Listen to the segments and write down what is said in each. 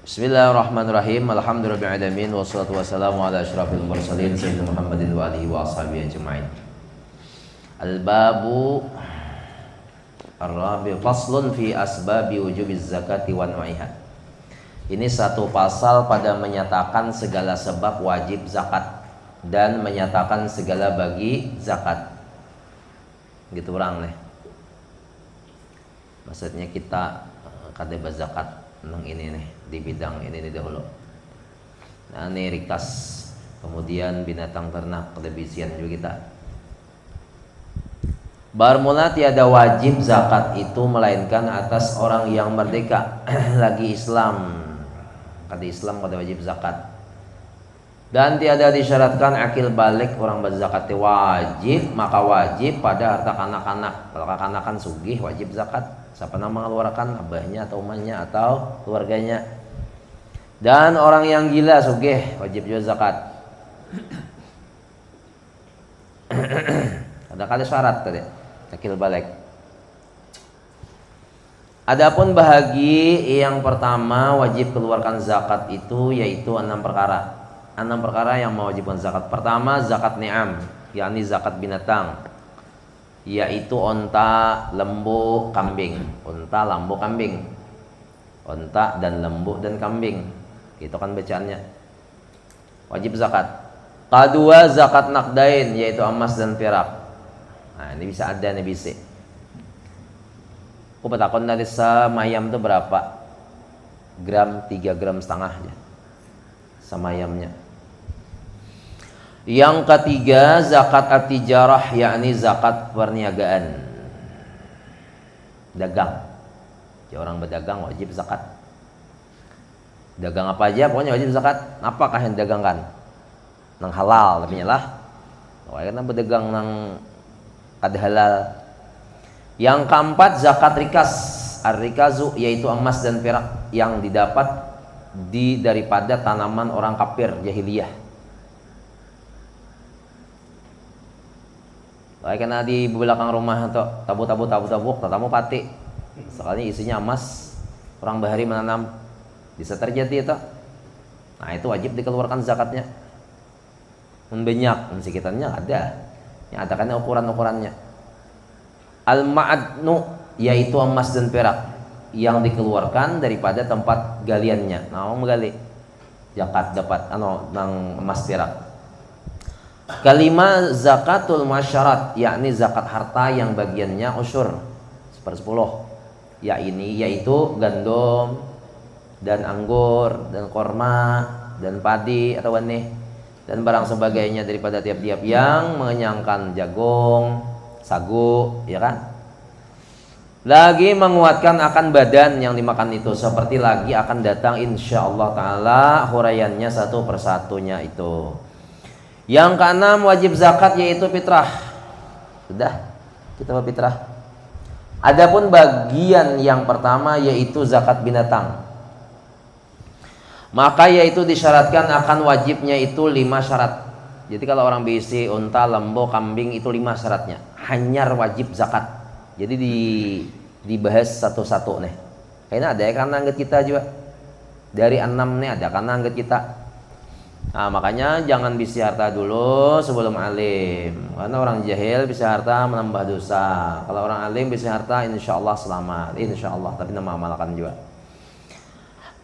Bismillahirrahmanirrahim. Alhamdulillahirabbil wassalatu wassalamu ala asyrafil mursalin sayyidina Muhammadin wa alihi wa ashabihi ajmain. Al-babu ar-rabi faslun fi asbabi wujubiz zakati wa anwa'iha. Ini satu pasal pada menyatakan segala sebab wajib zakat dan menyatakan segala bagi zakat. Gitu orang nih. Maksudnya kita kada berzakat nang ini nih di bidang ini dahulu. Nah, ini rikas, kemudian binatang ternak, kedebisian juga kita. Bermula tiada wajib zakat itu melainkan atas orang yang merdeka lagi Islam. Kada Islam kada wajib zakat. Dan tiada disyaratkan akil balik orang berzakat wajib, maka wajib pada harta kanak-kanak. Kalau kanak-kanak sugih wajib zakat. Siapa nama mengeluarkan abahnya atau umahnya atau keluarganya. Dan orang yang gila sugih wajib juga zakat. Ada syarat tadi akil balik. Adapun bahagi yang pertama wajib keluarkan zakat itu yaitu 6 perkara. 6 perkara yang mewajibkan zakat. Pertama zakat ni'am, yakni zakat binatang, yaitu onta, lembu, kambing. Onta, lembu, kambing. Onta dan lembu dan kambing. Itu kan bacaannya. Wajib zakat. Kedua zakat nakdain, yaitu emas dan perak. Nah, ini bisa ada, ini bisa. Aku petakon dari semayam itu berapa? Gram, 3 gram setengah aja. Semayamnya. Yang ketiga zakat at-tijarah, yakni zakat perniagaan, dagang. Ya, orang berdagang wajib zakat. Dagang apa aja pokoknya wajib zakat. Apakah yang dagangkan? Nang halal tapi lah. Karena berdagang nang kada halal. Yang keempat zakat rikas, ar-rikazu, yaitu emas dan perak yang didapat daripada tanaman orang kafir jahiliyah. Karena di belakang rumah tuh tabu pati. Soalnya isinya emas, orang bahari menanam, bisa terjadi itu. Nah, itu wajib dikeluarkan zakatnya. Banyak, sekitarnya ada. Yang ada kan ukuran-ukurannya. Al-ma'adnu, yaitu emas dan perak yang dikeluarkan daripada tempat galiannya. Nah, menggali zakat dapat nang emas perak. Kelima zakatul masyarat, yakni zakat harta yang bagiannya usyur 1/10, yaitu gandum dan anggur dan korma dan padi atau benih dan barang sebagainya daripada tiap-tiap yang mengenyangkan, jagung, sagu, ya kan? Lagi menguatkan akan badan yang dimakan itu, seperti lagi akan datang insyaallah taala huraiannya satu persatunya itu. Yang keenam wajib zakat yaitu fitrah. Sudah kita fitrah. Adapun bagian yang pertama yaitu zakat binatang, maka yaitu disyaratkan akan wajibnya itu 5 syarat. Jadi kalau orang bisi unta, lembu, kambing itu 5 syaratnya. Hanyar wajib zakat. Jadi dibahas satu-satu nih. Kayaknya ada ya karena angget kita juga. Dari 6 nih ada karena angget kita. Nah, makanya jangan bisi harta dulu sebelum alim. Karena orang jahil bisi harta menambah dosa. Kalau orang alim bisi harta insyaallah selamat. Insyaallah, tapi nama amalkan juga.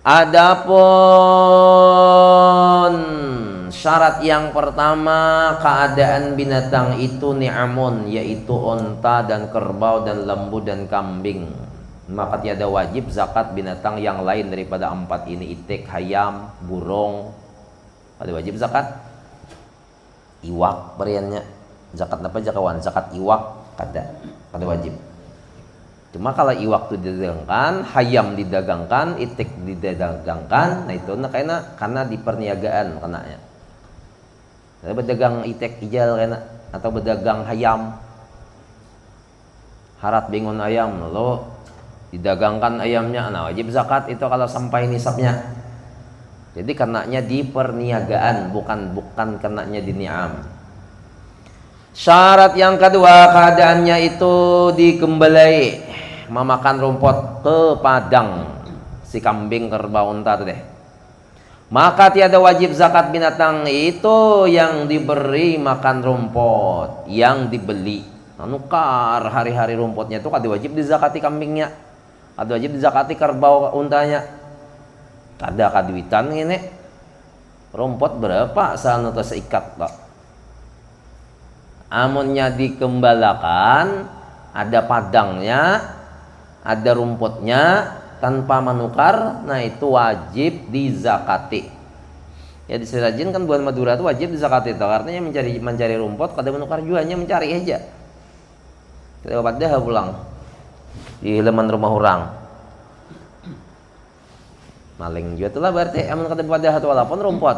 Adapun syarat yang pertama, keadaan binatang itu ni'amun, yaitu unta dan kerbau dan lembu dan kambing. Maka tiada wajib zakat binatang yang lain daripada 4 ini, itik, hayam, burung. Ada wajib zakat. Iwak beriannya. Zakat apa jakawan? Zakat iwak kada wajib. Cuma kalau iwak itu didagangkan, hayam didagangkan, itik didagangkan, nah itu karena di perniagaan kenanya. Ada berdagang itik ijal kena atau berdagang hayam. Harat bingun ayam lalu didagangkan ayamnya, nah wajib zakat itu kalau sampai nisabnya. Jadi kenanya di perniagaan, bukan kenanya di ni'am. Syarat yang kedua, keadaannya itu dikembali memakan rumput ke padang si kambing, kerbau, unta tuh deh. Maka tiada wajib zakat binatang itu yang diberi makan rumput, yang dibeli. Nah, nukar hari-hari rumputnya itu kada wajib dizakati kambingnya, kada wajib dizakati kerbau untanya. Kada kaduitan ini rumput berapa sana tuh seikat tak. Amunnya dikembalakan, ada padangnya, ada rumputnya tanpa menukar, nah itu wajib dizakati. Ya di Sirajin kan buah Madura itu wajib dizakati, itu artinya mencari rumput, kada menukar juanya mencari aja. Kita pada pulang di halaman rumah orang. Maling juga itulah berarti amun kada pada hatu walaupun rumput.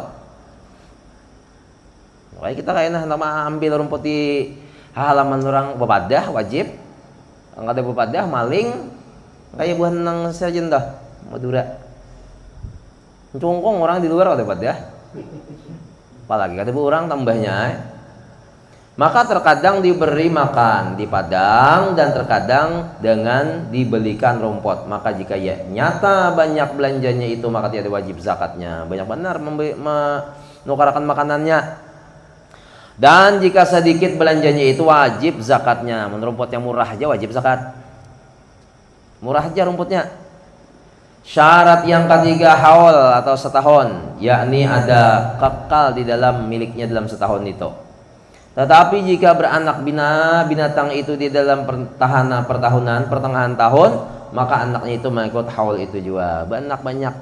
Makanya kita kayaknya nama ambil rumput di halaman orang bepadah wajib. Kada bepadah maling kayak buah nang Sirajin dah Madura. Cungkong orang di luar kada bepadah. Apalagi kada orang tambahnya. Maka terkadang diberi makan di padang dan terkadang dengan dibelikan rumput. Maka jika ya nyata banyak belanjanya itu maka tiada wajib zakatnya. Banyak benar menukarkan makanannya. Dan jika sedikit belanjanya itu wajib zakatnya. Menurut rumput yang murah aja wajib zakat. Murah aja rumputnya. Syarat yang ketiga haul atau setahun, yakni ada kekal di dalam miliknya dalam setahun itu. Tetapi jika beranak binatang itu di dalam pertengahan tahun, maka anaknya itu mengikut haul itu juga. Beranak banyak.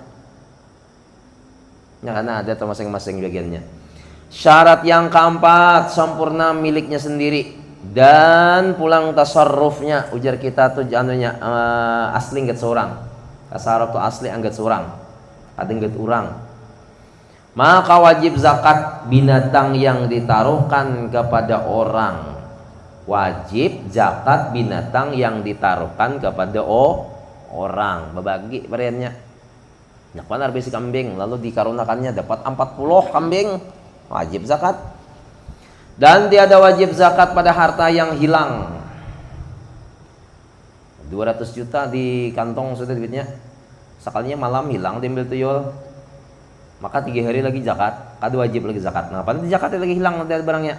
Ya, karena ada masing-masing bagiannya. Syarat yang keempat, sempurna miliknya sendiri dan pulang tasarrufnya. Ujar kita tuh asli anggat seorang. Tasarruf tuh asli anggat seorang. Anggat orang. Maka wajib zakat binatang yang ditaruhkan kepada orang. Wajib zakat binatang yang ditaruhkan kepada orang. Berbagi variannya. Nak benar besi kambing lalu dikarunakannya dapat 40 kambing. Wajib zakat. Dan tiada wajib zakat pada harta yang hilang. 200 juta di kantong sudah duitnya. Sekalinya malam hilang diambil tuyul. Maka 3 hari lagi zakat, kada wajib lagi zakat. Nah, nanti zakatnya lagi hilang nanti ada barangnya.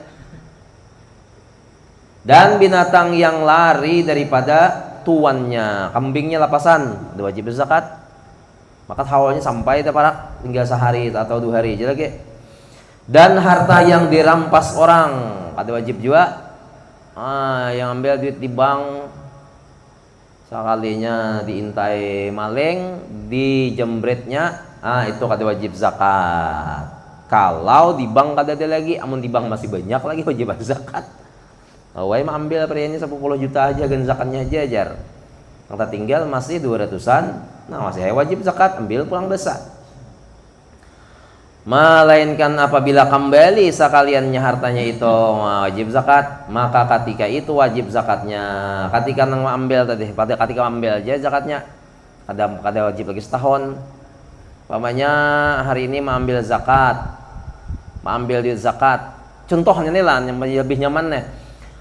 Dan binatang yang lari daripada tuannya, kambingnya lapasan, ada wajib zakat. Maka hawalnya sampai para tinggal sehari atau 2 hari aja lagi. Dan harta yang dirampas orang, ada wajib juga. Yang ambil duit di bank sekalinya diintai maling, dijembretnya, itu kada wajib zakat. Kalau di bank kada ada lagi, amun di bank masih banyak lagi wajib zakat. Wai ambil periannya 10 juta aja gan zakatnya aja jar. Yang tertinggal masih 200-an, nah masih wajib zakat, ambil pulang desa. Melainkan apabila kembali sekaliannya hartanya itu wajib zakat, maka ketika itu wajib zakatnya. Ketika nang ambil tadi, pada ketika ambil aja zakatnya, kada wajib lagi setahun. Pamannya hari ini mengambil zakat, mengambil duit zakat. Contohnya nih lah yang lebih nyaman nih.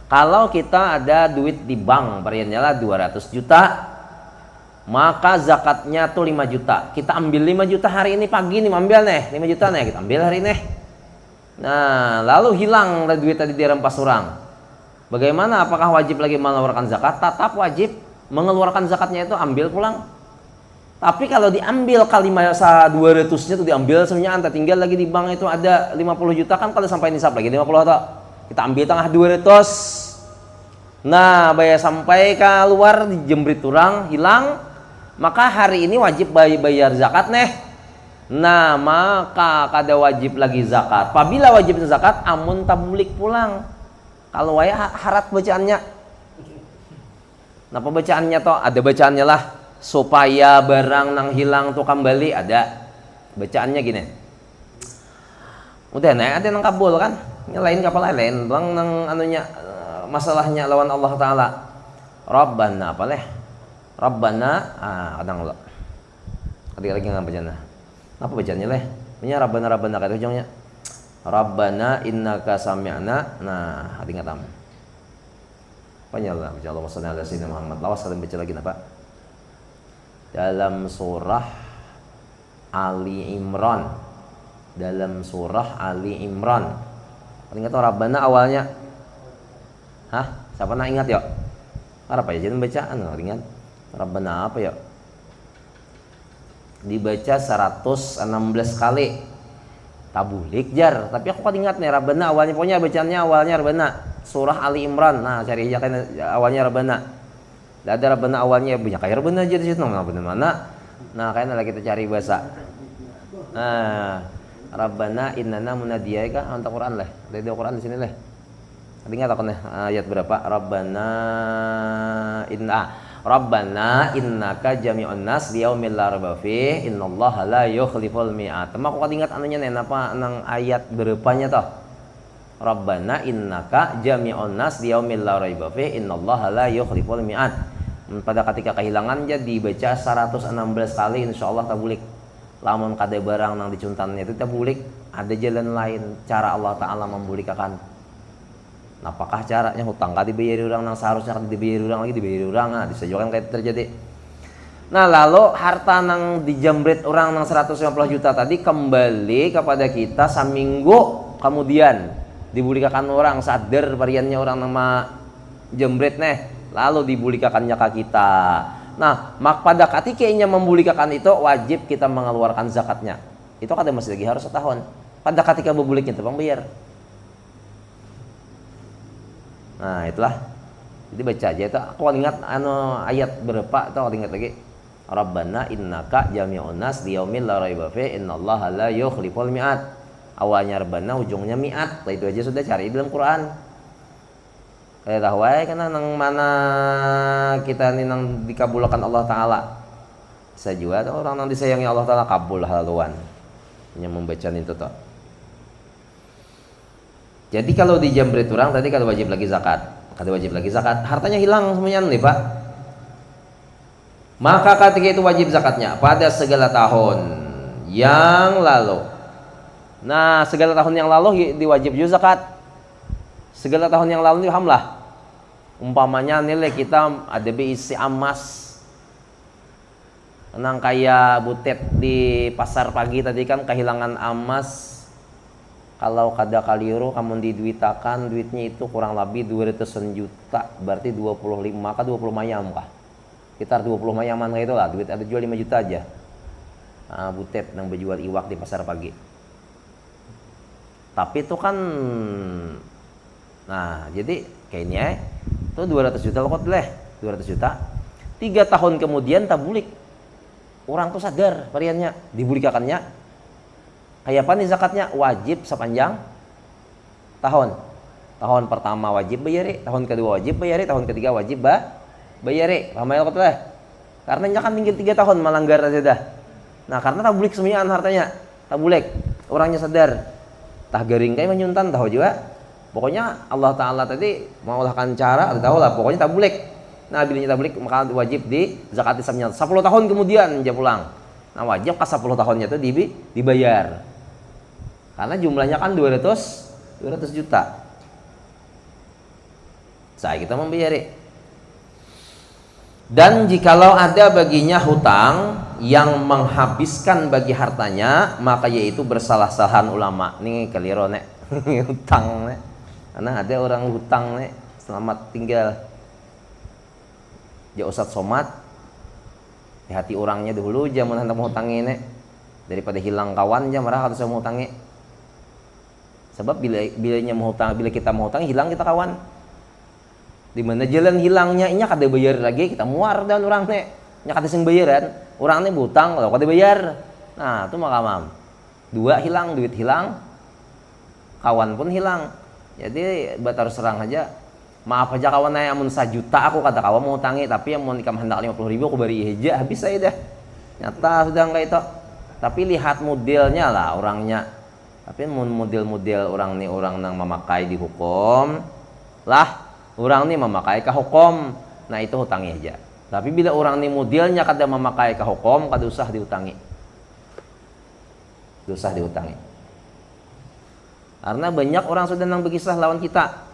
Kalau kita ada duit di bank, variannya lah 200 juta, maka zakatnya tuh 5 juta. Kita ambil 5 juta hari ini pagi nih, ambil nih 5 juta nih, kita ambil hari ini. Nah, lalu hilang duit tadi dirampas orang. Bagaimana? Apakah wajib lagi mengeluarkan zakat? Tetap wajib mengeluarkan zakatnya itu, ambil pulang. Tapi kalau diambil kali masa 200-nya tuh diambil semuanya, anta tinggal lagi di bank itu ada 50 juta kan kalau sampai nisab lagi 50 atau kita ambil tengah 200. Nah, bayar sampai keluar dijembrit orang hilang, maka hari ini wajib bayar zakat nih. Nah, maka kada wajib lagi zakat. Apabila wajib zakat amun tabulik pulang. Kalau waya harat bacaannya. Nah, pembacaannya toh ada bacaannya lah. Supaya barang nang hilang tuh kembali, ada bacaannya gini. Udah ada nang kabul kan, nyalain kapal lain bang nang anunya masalahnya lawan Allah Ta'ala. Rabbana apa leh, Rabbana kadang lo ketika lagi nggak bacanya apa bacanya leh, punya Rabbana kata ujungnya Rabbana innaka sami'na. Nah hati ngatam panjang Allah sholli ala sayyidina Muhammad. Lawas kalian baca lagi napa dalam surah Ali Imran. Dalam surah Ali Imran. Ingat tuh Rabbana awalnya. Hah? Siapa nak ingat ya? Apa ya? Jangan bacaan ingat. Rabbana apa ya? Dibaca 116 kali. Tabulik jar. Tapi aku kan ingat nih Rabbana awalnya, pokoknya bacaannya awalnya Rabbana. Surah Ali Imran. Nah, cari aja kan awalnya Rabbana. Tidak ada Rabbana awalnya banyak kayak Rabbana aja di situ. Nah, benar mana? Nah, kayaknya lagi kita cari bahasa. Nah, Rabbana innana munadiyaka untuk Quran lah. Ada Quran di sini lah. Ingat aku nih ayat berapa? Rabbana innaka jami'un nas liyaumil la raiba fihi innallaha la yukhliful mi'ad. Aku kan ingat anunya nih apa nang ayat berapanya toh? Rabbana innaka jami'un nas liyaumil la raiba fihi innallaha la yukhliful mi'ad. Pada ketika kehilangan jadi dibaca 116 kali insyaallah tabulik. Lamun kada barang nang dicuntannya itu tabulik, ada jalan lain cara Allah taala membulikakan. Apakah caranya hutang kada dibayar orang nang seharusnya kada dibayar orang lagi dibayar orang, nah disajokan kayak terjadi. Nah, lalu harta nang dijambret orang nang 150 juta tadi kembali kepada kita seminggu kemudian dibulikakan orang sadar variannya orang nama jambret nih, lalu dibulikakannya ke kita. Nah, pada ketika inya membulikakan itu wajib kita mengeluarkan zakatnya. Itu kada masih lagi harus setahun. Pada ketika berbuliknya itu bayar. Nah, itulah. Jadi baca aja itu. Aku ingat ayat berapa itu aku ingat lagi. Rabbana innaka jami'un nas liyaumil la raiba fihi innallaha la yukhliful mi'ad. Awalnya Rabbana, ujungnya mi'ad. Itu aja sudah cari dalam Quran. Kayak tahu aja karena nang mana kita ini nang dikabulkan Allah Taala. Saya juga orang nang disayangi Allah Taala kabul haluan. Yang membaca itu toh. Jadi kalau dijambret orang tadi kada wajib lagi zakat. Kada wajib lagi zakat, hartanya hilang semuanya nih, Pak. Maka ketika itu wajib zakatnya pada segala tahun yang lalu. Nah, segala tahun yang lalu diwajib juga zakat. Segala tahun yang lalu hamlah. Umpamanya nilai kita ada isi emas. Nang kayak butet di pasar pagi tadi kan kehilangan emas. Kalau kada kaliru kamu diduitakan duitnya itu kurang lebih 200 juta, berarti 25 kah 20 mayam kah? Sekitar 20 mayaman kayak itu lah, duit ada jual 5 juta aja. Nah, butet nang berjual iwak di pasar pagi. Tapi itu kan nah, jadi kayaknya itu 200 juta lokot leh, 200 juta. 3 tahun kemudian tabulik. Orang tuh sadar variannya dibulikakannya. Kayak apa nih zakatnya? Wajib sepanjang tahun. Tahun pertama wajib bayari, tahun kedua wajib bayari, tahun ketiga wajib bayari. Paham ya lokot leh? Karena nya kan tinggal 3 tahun melanggar aja dah. Nah, karena tabulik semuanya hartanya. Tabulik. Orangnya sadar. Tah garing kayak menyuntan tahu juga. Pokoknya Allah Ta'ala tadi mengolahkan cara, tahu lah, pokoknya tabulik. Nah, bila tabulik maka wajib di zakat islamnya 10 tahun kemudian dia pulang. Nah, wajib ke 10 tahunnya itu dibayar. Karena jumlahnya kan 200 juta. Saya kita membayari. Dan jikalau ada baginya hutang yang menghabiskan bagi hartanya, maka yaitu bersalah-salahan ulama. Ini keliru nek hutang nek. Karena ada orang hutang nek selamat tinggal. Ya Ustaz Somad di hati orangnya dulu jangan hendak menghutangi nek, daripada hilang kawan aja marah harus menghutangi. Sebab bila kita menghutang hilang kita kawan. Di mana jalan hilangnya inya kada bayar lagi kita muar dan orang nek. Nya kada sing bayaran, orang nek hutang kalau kada bayar. Nah, itu makamam. 2 hilang, duit hilang, kawan pun hilang. Jadi batar serang aja. Maaf aja kawan nek amun 1 juta aku kata kawan mau hutangi, tapi yang mau nikam hendak 50.000 aku bari aja habis saya dah. Nyata sudah enggak itu. Tapi lihat modelnya lah orangnya. Tapi model-model orang nih orang nang memakai di hukum lah, orang nih memakai ke hukum. Nah, itu hutangi aja. Tapi bila orang nih modelnya kada memakai ke hukum, kada usah dihutangi. Usah dihutangi. Karena banyak orang sudah nang berkisah lawan kita.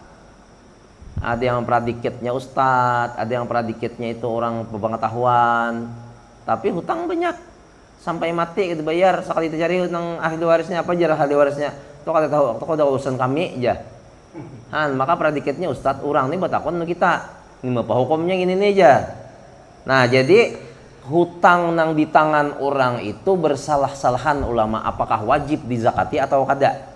Ada yang pradikitnya ustadz, ada yang pradikitnya itu orang berpengetahuan. Tapi hutang banyak. sampai mati gitu bayar sekali dicari nang ahli warisnya apa jarah ahli warisnya tuh kada tahu tuh kada urusan kami aja maka predikatnya Ustadz orang nih batakon kita ini apa hukumnya gini nih aja. Nah jadi hutang nang di tangan orang itu bersalah-salahan ulama apakah wajib dizakati atau kada.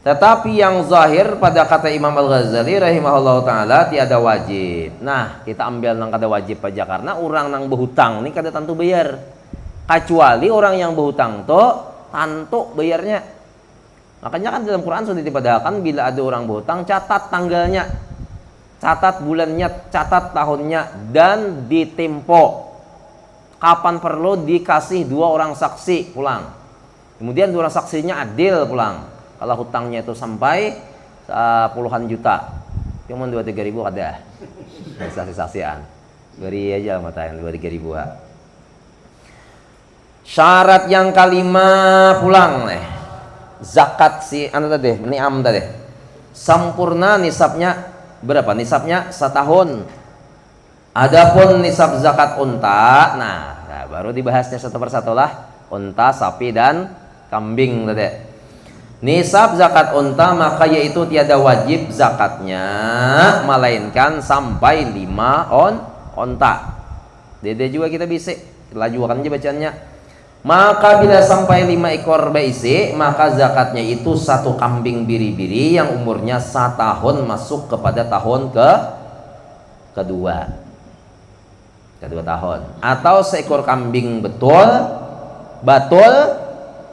Tetapi yang zahir pada kata Imam Al-Ghazali rahimahullah ta'ala tiada wajib. Nah kita ambil nang kada wajib aja karena orang nang berhutang ini kada tentu bayar. Kecuali orang yang berhutang tuh tentu bayarnya. Makanya kan dalam Quran sudah dipadahkan bila ada orang berhutang catat tanggalnya, catat bulannya, catat tahunnya dan ditempo. Kapan perlu dikasih 2 orang saksi pulang. Kemudian 2 orang saksinya adil pulang. Kalau hutangnya itu sampai puluhan juta, cuma 2-3 ribu ada saksi-saksian, beri aja mata yang 2-3 ribu. Syarat yang kelima pulang nih, zakat si anu tadi, ni'am tadi, sempurna nisabnya berapa? Nisabnya setahun. Adapun nisab zakat unta, nah baru dibahasnya satu persatu lah, unta, sapi dan kambing tadi. Nisab zakat unta maka yaitu tiada wajib zakatnya melainkan sampai 5 onta. Dede juga kita bisa lajukan aja bacaannya. Maka bila sampai 5 ekor baisi maka zakatnya itu 1 kambing biri-biri yang umurnya 1 tahun masuk kepada tahun kedua tahun atau seekor kambing batul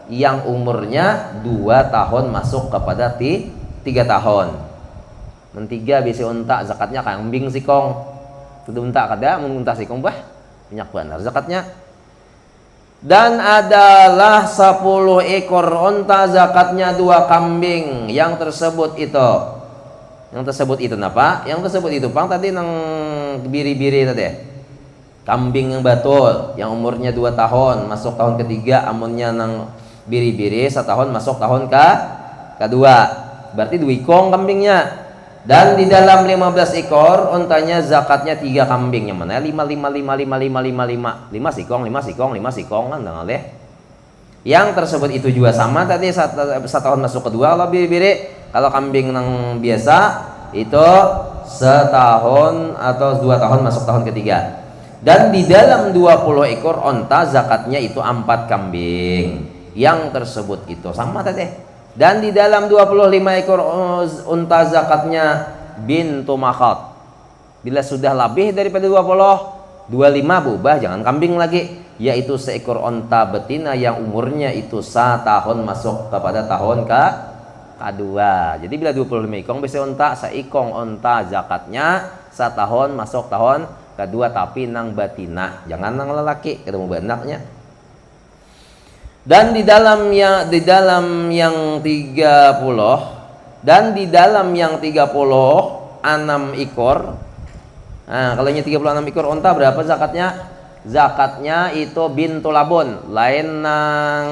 yang umurnya 2 tahun masuk kepada 3 tahun. Mentiga bisa unta zakatnya kambing sikong. Itu unta kada mun unta sikong bah banyak benar zakatnya. Dan adalah 10 ekor unta zakatnya 2 kambing yang tersebut itu. Yang tersebut itu napa? Yang tersebut itu pang tadi nang biri-biri tadi. Kambing yang batul yang umurnya 2 tahun masuk tahun ketiga amunnya nang biri-biri 1 tahun masuk tahun kedua berarti 2 ikong kambingnya dan di dalam 15 ekor untanya zakatnya 3 kambing yang mana 5 sikong kan deh. Yang tersebut itu juga sama tadi 1 tahun masuk kedua kalau biri-biri. Kalau kambing yang biasa itu 1 tahun atau 2 tahun masuk tahun ketiga. Dan di dalam 20 ekor onta zakatnya itu 4 kambing. Yang tersebut itu sama tadi. Dan di dalam 25 ekor unta zakatnya bintu makhat. Bila sudah lebih daripada 20, 25 berubah jangan kambing lagi, yaitu seekor unta betina yang umurnya itu 1 tahun masuk kepada tahun kedua. Jadi bila 25 ekor bisa unta, seikong unta zakatnya 1 tahun masuk tahun kedua tapi nang betina, jangan nang lelaki ketemu benaknya. Dan di dalam yang 30 dan di dalam yang 36 ekor. Nah, kalau 36 ekor unta berapa zakatnya? Zakatnya itu bintu labun, lain nang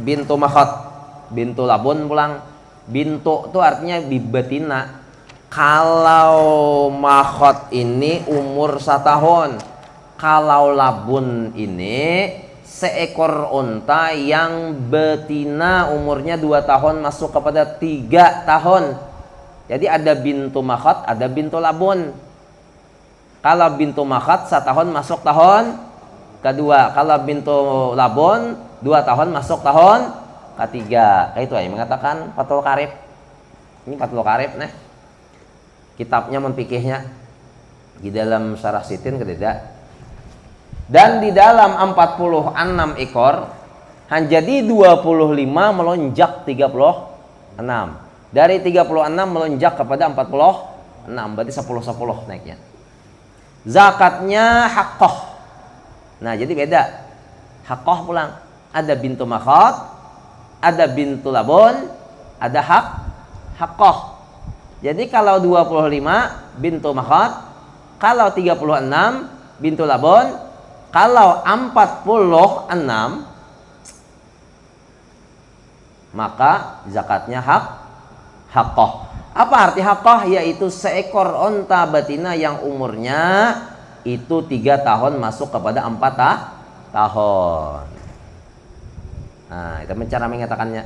bintu makhat. Bintu labun pulang. Bintu itu artinya betina. Kalau makhat ini umur 1 tahun. Kalau labun ini seekor unta yang betina umurnya 2 tahun masuk kepada 3 tahun. Jadi ada bintu makhat, ada bintu labun. Kalau bintu makhat 1 tahun masuk tahun kedua. Kalau bintu labun 2 tahun masuk tahun ketiga. Itu yang mengatakan Fathul Qarib. Ini Fathul Qarib nih. Kitabnya menfikihnya di dalam Syarah Sitin tidak. Dan di dalam 46 ekor jadi 25 melonjak 36. Dari 36 melonjak kepada 46, berarti 10 naiknya. Zakatnya haqqah. Nah, jadi beda. Haqqah pulang. Ada bintu makhat, ada bintu labun, ada haqqah. Jadi kalau 25 bintu makhat, kalau 36 bintu labun, kalau 46 maka zakatnya haqqah. Apa arti haqqah? Yaitu seekor unta betina yang umurnya itu 3 tahun masuk kepada 4 tahun. Nah, itu cara mengatakannya.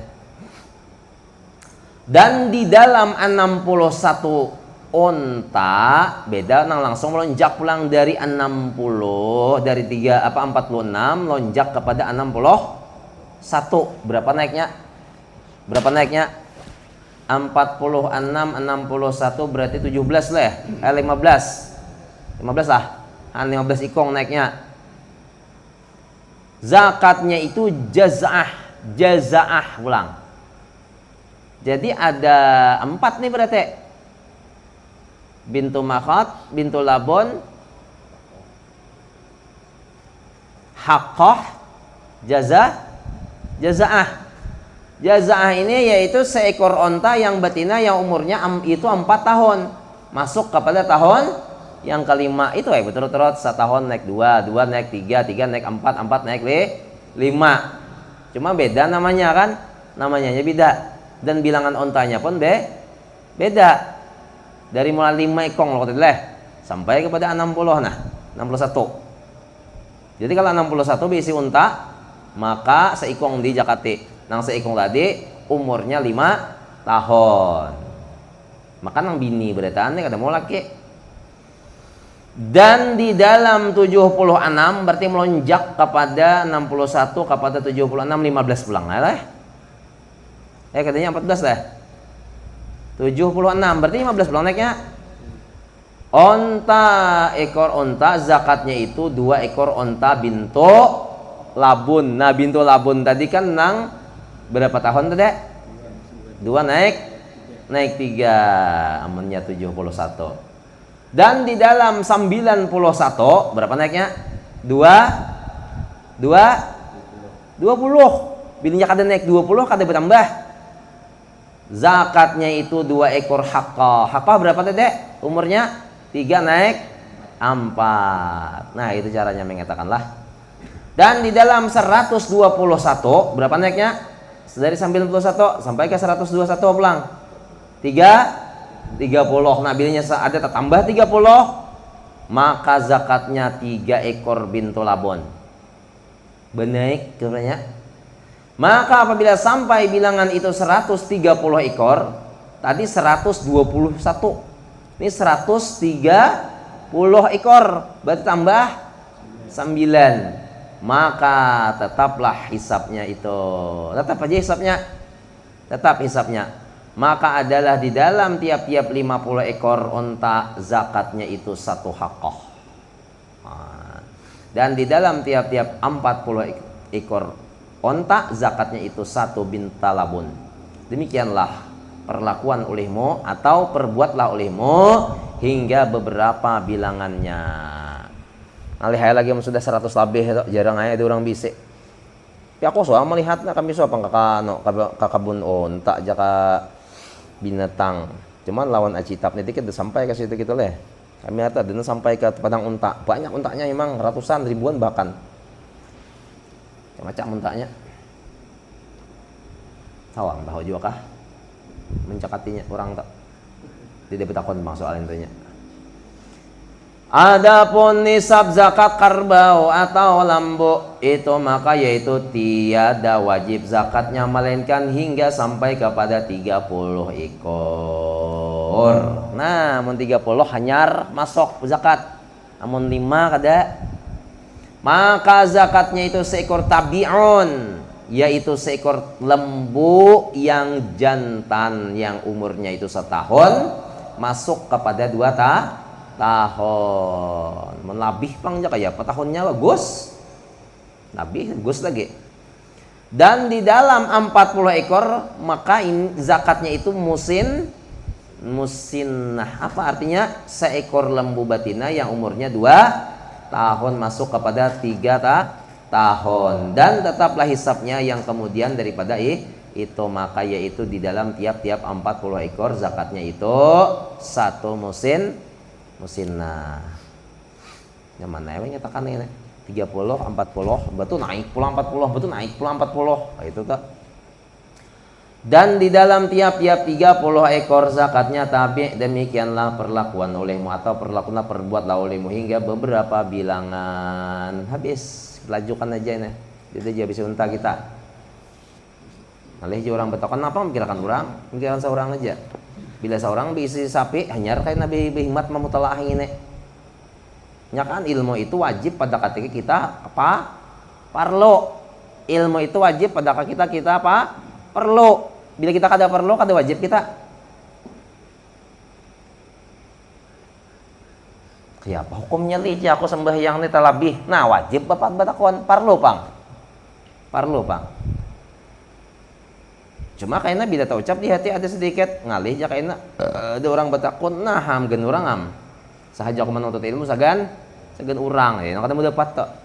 Dan di dalam 61 onta beda nang langsung melonjak pulang dari 60 dari 46 lonjak kepada 61. Berapa naiknya? 46 61 berarti 17 lah. 15 lah. 15 ikong naiknya. Zakatnya itu jazaah ulang. Jadi ada 4 nih berarti. Bintu makhat, bintu labun, haqqah, jazaah. Jazaah ini yaitu seekor onta yang betina yang umurnya itu 4 tahun. Masuk kepada tahun yang kelima itu betul-betul setahun naik 2 naik 3 naik 4 naik 5. Cuma beda namanya kan? Namanya beda. Dan bilangan ontanya pun beda. Dari mulai 5 ekong loh sampai kepada 60 61. Jadi kalau 61 berisi unta, maka seikong di jakati. Nang seikong tadi umurnya 5 tahun. Maka nang bini berarti aneh kada mau laki. Dan di dalam 76 berarti melonjak kepada 61 kepada 76 15 pulang lah. Katanya 14 dah. 76 berarti 15 pulang naiknya. Ekor onta zakatnya itu 2 ekor onta bintu labun. Nah, bintu labun tadi kan nang berapa tahun tadi? 2 naik 3 amannya 71. Dan di dalam 91 berapa naiknya? 20. Bininya kada naik 20 kada bertambah. Zakatnya itu 2 ekor haqqah. Haqqah berapa tadi? Umurnya 3 naik 4. Nah, itu caranya mengatakanlah. Dan di dalam 121 berapa naiknya? Dari 91 sampai ke 121 pulang. 30. Nah, bilanya ada tambah 30, maka zakatnya 3 ekor bintu labon. Benaik katanya. Maka apabila sampai bilangan itu 130 ekor, tadi 121. Ini 130 ekor, berarti tambah 9. Maka tetaplah hisapnya itu. Tetap aja hisapnya. Tetap hisapnya. Maka adalah di dalam tiap-tiap 50 ekor onta zakatnya itu 1 haqqah. Dan di dalam tiap-tiap 40 ekor onta zakatnya itu 1 bintalabun. Demikianlah perlakuan olehmu atau perbuatlah olehmu hingga beberapa bilangannya. Alih lagi sudah 100 lebih jarang aja ada orang bisik. Ya aku soal melihatnya kami soal kakabun onta jaka binatang. Cuman lawan acitab nanti kita sampai ke situ gitu leh. Kami ada dan sampai ke padang unta. Banyak untanya memang ratusan ribuan bahkan. Macam untanya. Tawang tahu juga kah? Mencakatinya orang tak. Tidak bertakon bang soal intinya. Adapun nisab zakat karbau atau lambu itu maka yaitu tiada wajib zakatnya melainkan hingga sampai kepada 30 ekor. Nah, mun 30 hanyar masuk zakat. Namun 5 kada. Maka zakatnya itu seekor tabi'un, yaitu seekor lembu yang jantan yang umurnya itu 1 tahun masuk kepada 2 tahun. Melabih pang kayak apa tahunnya bagus. Lebih bagus lagi. Dan di dalam 40 ekor maka zakatnya itu musin. Nah, apa artinya? Seekor lembu betina yang umurnya 2 tahun masuk kepada 3 tahun. Dan tetaplah hisapnya yang kemudian daripada itu maka yaitu di dalam tiap-tiap 40 ekor zakatnya itu 1 musinah. Yang mana yang nyatakan ini 30, 40, betul naik pula 40, betul naik pula 40. Itu tak. Dan di dalam tiap-tiap 30 ekor zakatnya tabi, demikianlah perlakuan olehmu atau perbuatlah olehmu hingga beberapa bilangan. Habis, lajukan aja ini. Jadi habis unta kita. Nalih orang betul, kenapa memikirkan orang? Memikirkan seorang aja. Bila seorang bisi sapi, hanya kayak Nabi Hikmat memutalaah ini. Nyakan ilmu itu wajib pada ketika kita apa? Parlo. Ilmu itu wajib pada kita apa? Perlu. Bila kita kada perlu, kada wajib kita. Ya apa hukumnya li? Aku sembahyang ni talabih. Nah wajib bapak batakon. Parlo pang. Cuma kayaknya bila tak ucap di hati ada sedikit ngalih ya kayaknya ada orang batakon. Nah ham gen orang am. Sahaja aku menuntut ilmu segan orang. Ya, ketemu dapat tak.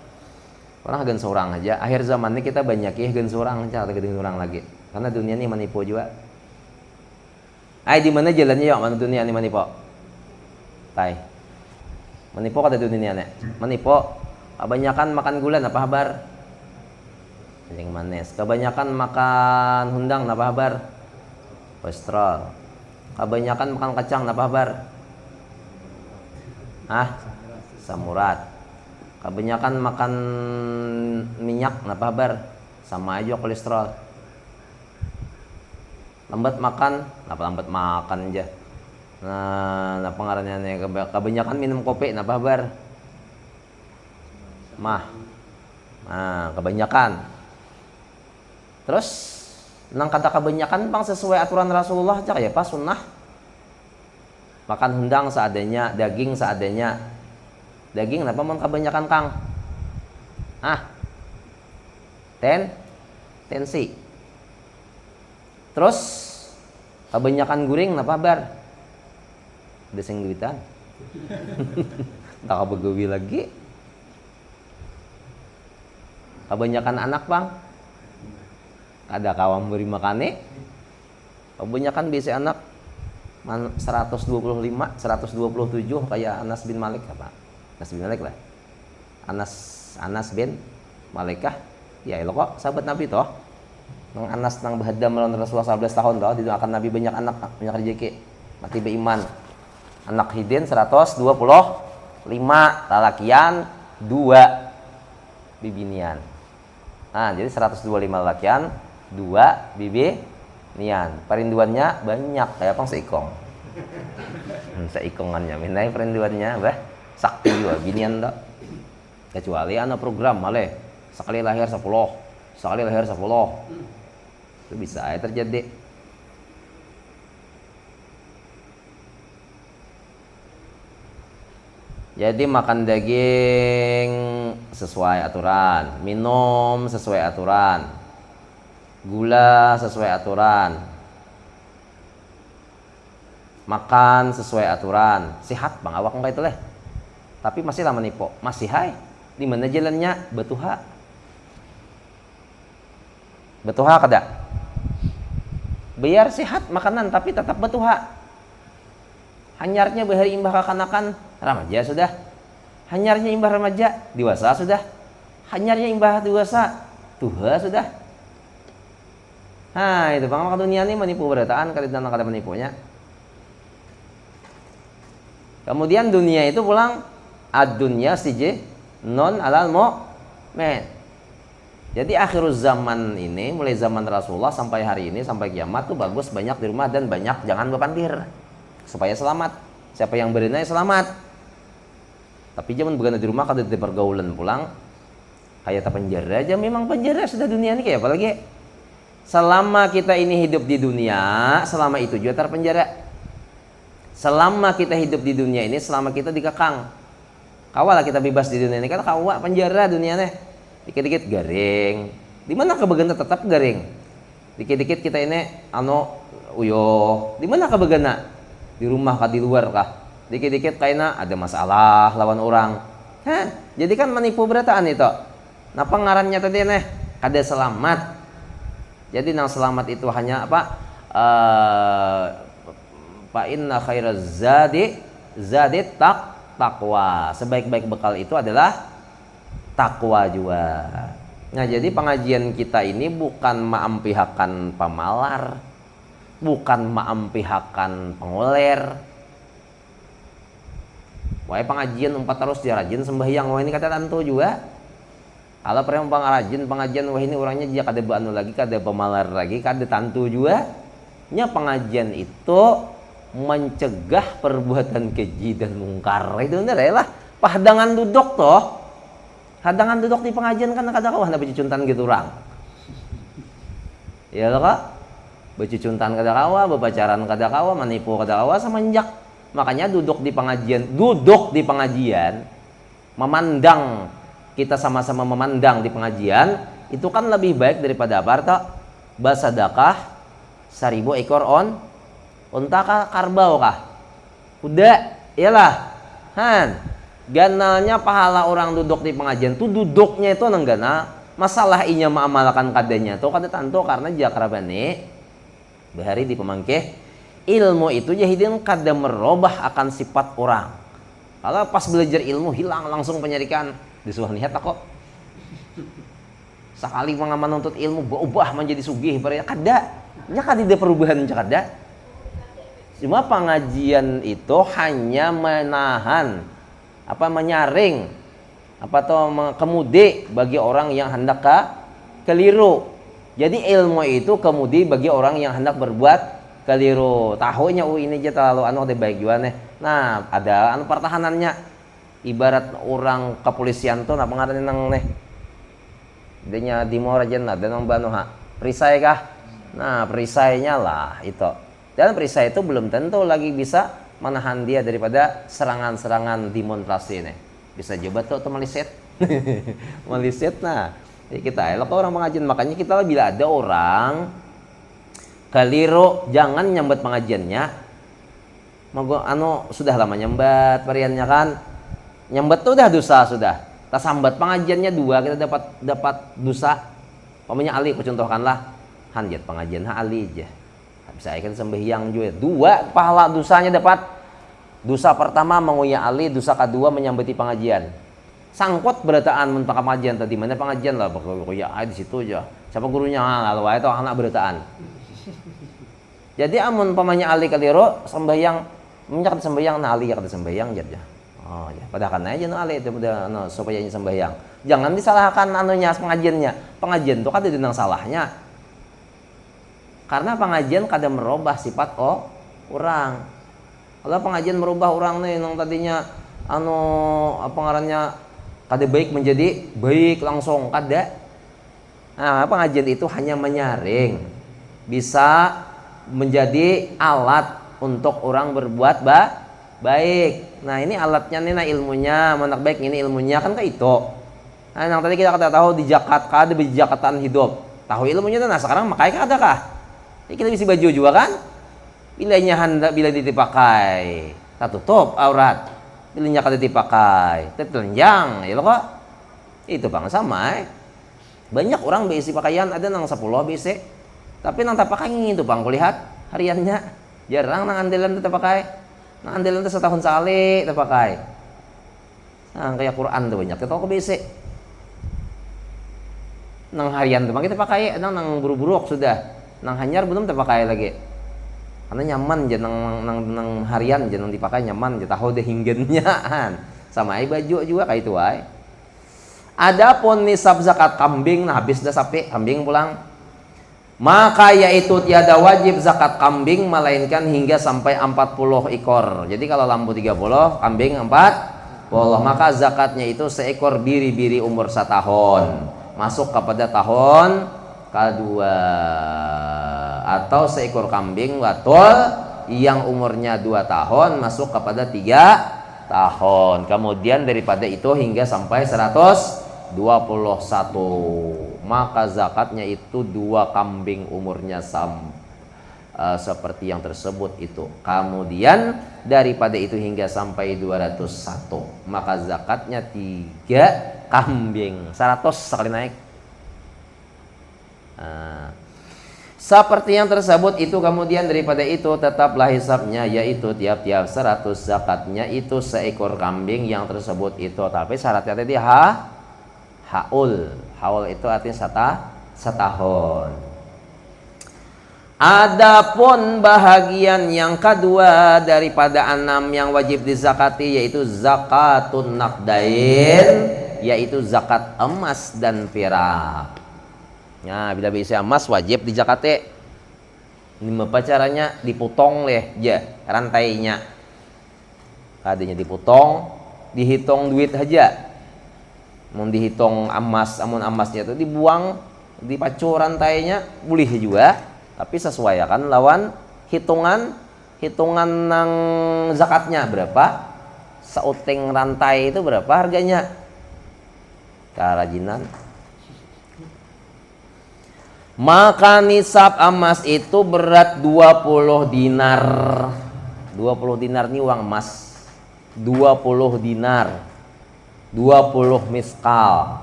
Orang gen seorang aja. Akhir zaman ini kita banyak ya gen seorang aja, ada gen orang lagi. Karena dunia ini menipu juga. Di mana jalannya yuk? Mana dunia ini menipu? Tai. Menipu kata dunia ini. Menipu. Kebanyakan makan gula, apa kabar? Yang manis. Kebanyakan makan hundang, apa kabar? Kolesterol. Kebanyakan makan kacang, apa kabar? Samurat. Kebanyakan makan minyak, apa kabar? Sama aja kolesterol. Lambat makan aja. Nah pengarannya kebanyakan minum kopi, apa kabar? Kebanyakan. Terus nang kata kebanyakan bang sesuai aturan Rasulullah aja ya pas sunnah. Makan hundang seadanya, daging seadanya. Daging kenapa mau kebanyakan kang? Tensi. Terus kebanyakan guring kenapa bar? Deseng duitan. Tak begawi lagi. Kebanyakan anak bang. Ada kawan beri makane. Kebanyakan biasa anak 125, 127 kayak Anas bin Malik apa? Anas bin Malik lah. Anas bin Malikah? Ya elo kok sahabat Nabi toh. Nang Anas nang bahadam melawan Rasulullah 11 tahun toh didoakan Nabi banyak anak, banyak rezeki. Mati beriman. Anak hidin 125, lalakian 2 bibinian. Jadi 125 lalakian, 2 bibinian. Perinduannya banyak kayak apa seikong. Seikongannya minai perinduannya sakti juga binian toh. Kecuali anak program maleh sekali lahir 10. Itu bisa terjadi. Jadi makan daging sesuai aturan, minum sesuai aturan, gula sesuai aturan, makan sesuai aturan. Sehat bang awak enggak itu leh. Tapi masih lama nipo, masih hai. Di mana jalannya? Betuha kada? Biar sehat makanan tapi tetap betuha. Hanyarnya bahari imbah kakanakan remaja sudah. Hanyarnya imbah remaja dewasa sudah. Hanyarnya imbah dewasa tuha sudah. Itu bang maka dunia ini menipu berataan kada menipunya. Kemudian dunia itu pulang ad-dunya siji non alal mu'min. Jadi akhir zaman ini, mulai zaman Rasulullah sampai hari ini, sampai kiamat tuh bagus banyak di rumah dan banyak jangan berpandir supaya selamat. Siapa yang berenai selamat. Tapi jangan berenai di rumah kada di pergaulan pulang kayak tak penjara aja. Memang penjara sudah dunia ini kayak apalagi. Selama kita ini hidup di dunia, selama itu juga terpenjara. Selama kita hidup di dunia ini, selama kita dikekang. Kawalah kita bebas di dunia ini kan kawa penjara dunianya. Dikit-dikit garing. Di mana kebegana tetap garing. Dikit-dikit kita ini uyo. Di mana kebegana? Di rumah kah di luar kah? Dikit-dikit kayaknya ada masalah lawan orang. Jadi kan menipu berataan itu. Nah pengarannya tadi kada selamat. Jadi nang selamat itu hanya apa? Fa inna khairaz zadi taqwa. Sebaik-baik bekal itu adalah takwa juga. Nah jadi pengajian kita ini bukan maampihakan pamalar, bukan maampihakan pengoler. Wae pengajian umpat terus dia rajin sembahyang, wah ini kata tentu juga. Kalau pernah pengajian wah ini orangnya dia kada anu lagi, kada pemalar lagi, kada tentu juga. Nya pengajian itu mencegah perbuatan keji dan mungkar. Itu bener ya lah. Pahdangan duduk toh. Hadangan duduk di pengajian kan kada kawah na becuntan gitu orang. Ya loh Kak. Becuntan kada kawah, bepacaran kada kawah, manipu kada kawah semenjak. Makanya duduk di pengajian, memandang, kita sama-sama memandang di pengajian, itu kan lebih baik daripada apa toh? Basadakah 1000 ekor unta kah karbau kah? Kuda, iyalah. Ganalnya pahala orang duduk di pengajian tuh duduknya itu nang gana. Masalah inya mengamalkan kadanya tuh kada tanto karena jakrabane bahari di pemangkeh ilmu itu jahidin kada merubah akan sifat orang. Kalau pas belajar ilmu hilang langsung penyarikan disuruh niat kok. Sekali mengaman untuk ilmu berubah menjadi sugih baraya kada. Nya kada ada perubahan kada. Cuma pengajian itu hanya menahan menyaring kemudi bagi orang yang hendak keliru. Jadi ilmu itu kemudi bagi orang yang hendak berbuat keliru. Tahunya ini aja terlalu ada baik juga nih. Nah, ada pertahanannya. Ibarat orang kepolisian tuh apa ngaran nang nih. Denya di Morajen ada nang Banoha. Perisai kah? Nah, perisainya lah itu. Dan perisai itu belum tentu lagi bisa menahan dia daripada serangan-serangan demonstrasi nih. Bisa coba tuh meliset. Meliset nah. Jadi kita elok orang pengajian, makanya kita bila ada orang keliru jangan nyambat pengajiannya. Sudah lama nyambat variannya kan. Nyambat tuh udah dosa sudah. Tak sambat pengajiannya 2 kita dapat dosa. Pamanya Ali aku contohkanlah. Hanjat pengajian Ali aja. Bisa ikan sembahyang juga. 2 pahala dosanya dapat. Dosa pertama menguya Ali, dosa kedua menyambati pengajian. Sangkut berataan mentah pengajian tadi mana pengajian lah ya di situ aja. Siapa gurunya lalu itu anak berataan. Jadi amun pamanya Ali kaliru sembahyang minyak sembahyang nah Ali kada sembahyang aja. Oh ya, padahal kan aja no Ali itu supaya sembahyang. Jangan disalahkan anunya pengajiannya. Pengajian itu kan ada nang salahnya. Karena pengajian kada merubah sifat orang. Kalau pengajian merubah orang nih yang tadinya ngarannya kada baik menjadi baik langsung kada. Nah, pengajian itu hanya menyaring. Bisa menjadi alat untuk orang berbuat baik. Nah, ini alatnya nih nah ilmunya, menak baik ini ilmunya kan kayak itu. Nah, yang tadi kita tahu di Jakarta ada Jakatan hidup. Tahu ilmunya nah sekarang makanya kada kah? Ini kita bisa baju juga kan? Bilanya hendak bila dipakai, tak tutup aurat. Bilanya kada dipakai, tetelanjang, ya lo kok. Itu bang sama. Banyak orang BC pakaian ada nang 10 BC. Tapi nang tak pakai itu bang, kulihat hariannya jarang nang andelan tak pakai. Nang andelan tuh setahun sekali tak pakai. Nah, kayak Quran tuh banyak. Kita ke BC. Nang harian tuh bang kita pakai, nang buru-buruk sudah. Nang hanyar belum tak pakai lagi. Karena nyaman aja nang harian aja nang dipakai nyaman aja tahu deh hinggennya kan. Sama ai baju juga kayak itu ai. Adapun nisab zakat kambing nah habis dah sapi kambing pulang. Maka yaitu tiada wajib zakat kambing melainkan hingga sampai 40 ekor. Jadi kalau lampu 30, kambing 40, maka zakatnya itu seekor biri-biri umur 1 tahun. Masuk kepada tahun kedua. Atau seekor kambing watul yang umurnya 2 tahun masuk kepada 3 tahun. Kemudian daripada itu hingga sampai 121, maka zakatnya itu 2 kambing umurnya seperti yang tersebut itu. Kemudian daripada itu hingga sampai 201, maka zakatnya 3 kambing. 100 sekali naik. Seperti yang tersebut itu. Kemudian daripada itu tetaplah hisabnya, yaitu tiap-tiap 100 zakatnya itu seekor kambing yang tersebut itu. Tapi syaratnya tadi haul itu artinya setahun. Adapun bahagian yang kedua daripada 6 yang wajib dizakati yaitu zakatun naqdain, yaitu zakat emas dan perak. Nah, bila bisa emas wajib dizakati. Ini apa caranya? Dipotong leh ya rantainya. Kadanya dipotong, dihitung duit aja. Mau dihitung emas, amun emasnya itu dibuang, dipacu rantainya, boleh juga. Tapi sesuaikan lawan hitungan nang zakatnya berapa, sauting rantai itu berapa harganya. Kerajinan. Maka nisab emas itu berat 20 dinar. 20 dinar ini uang emas. 20 dinar. 20 miskal.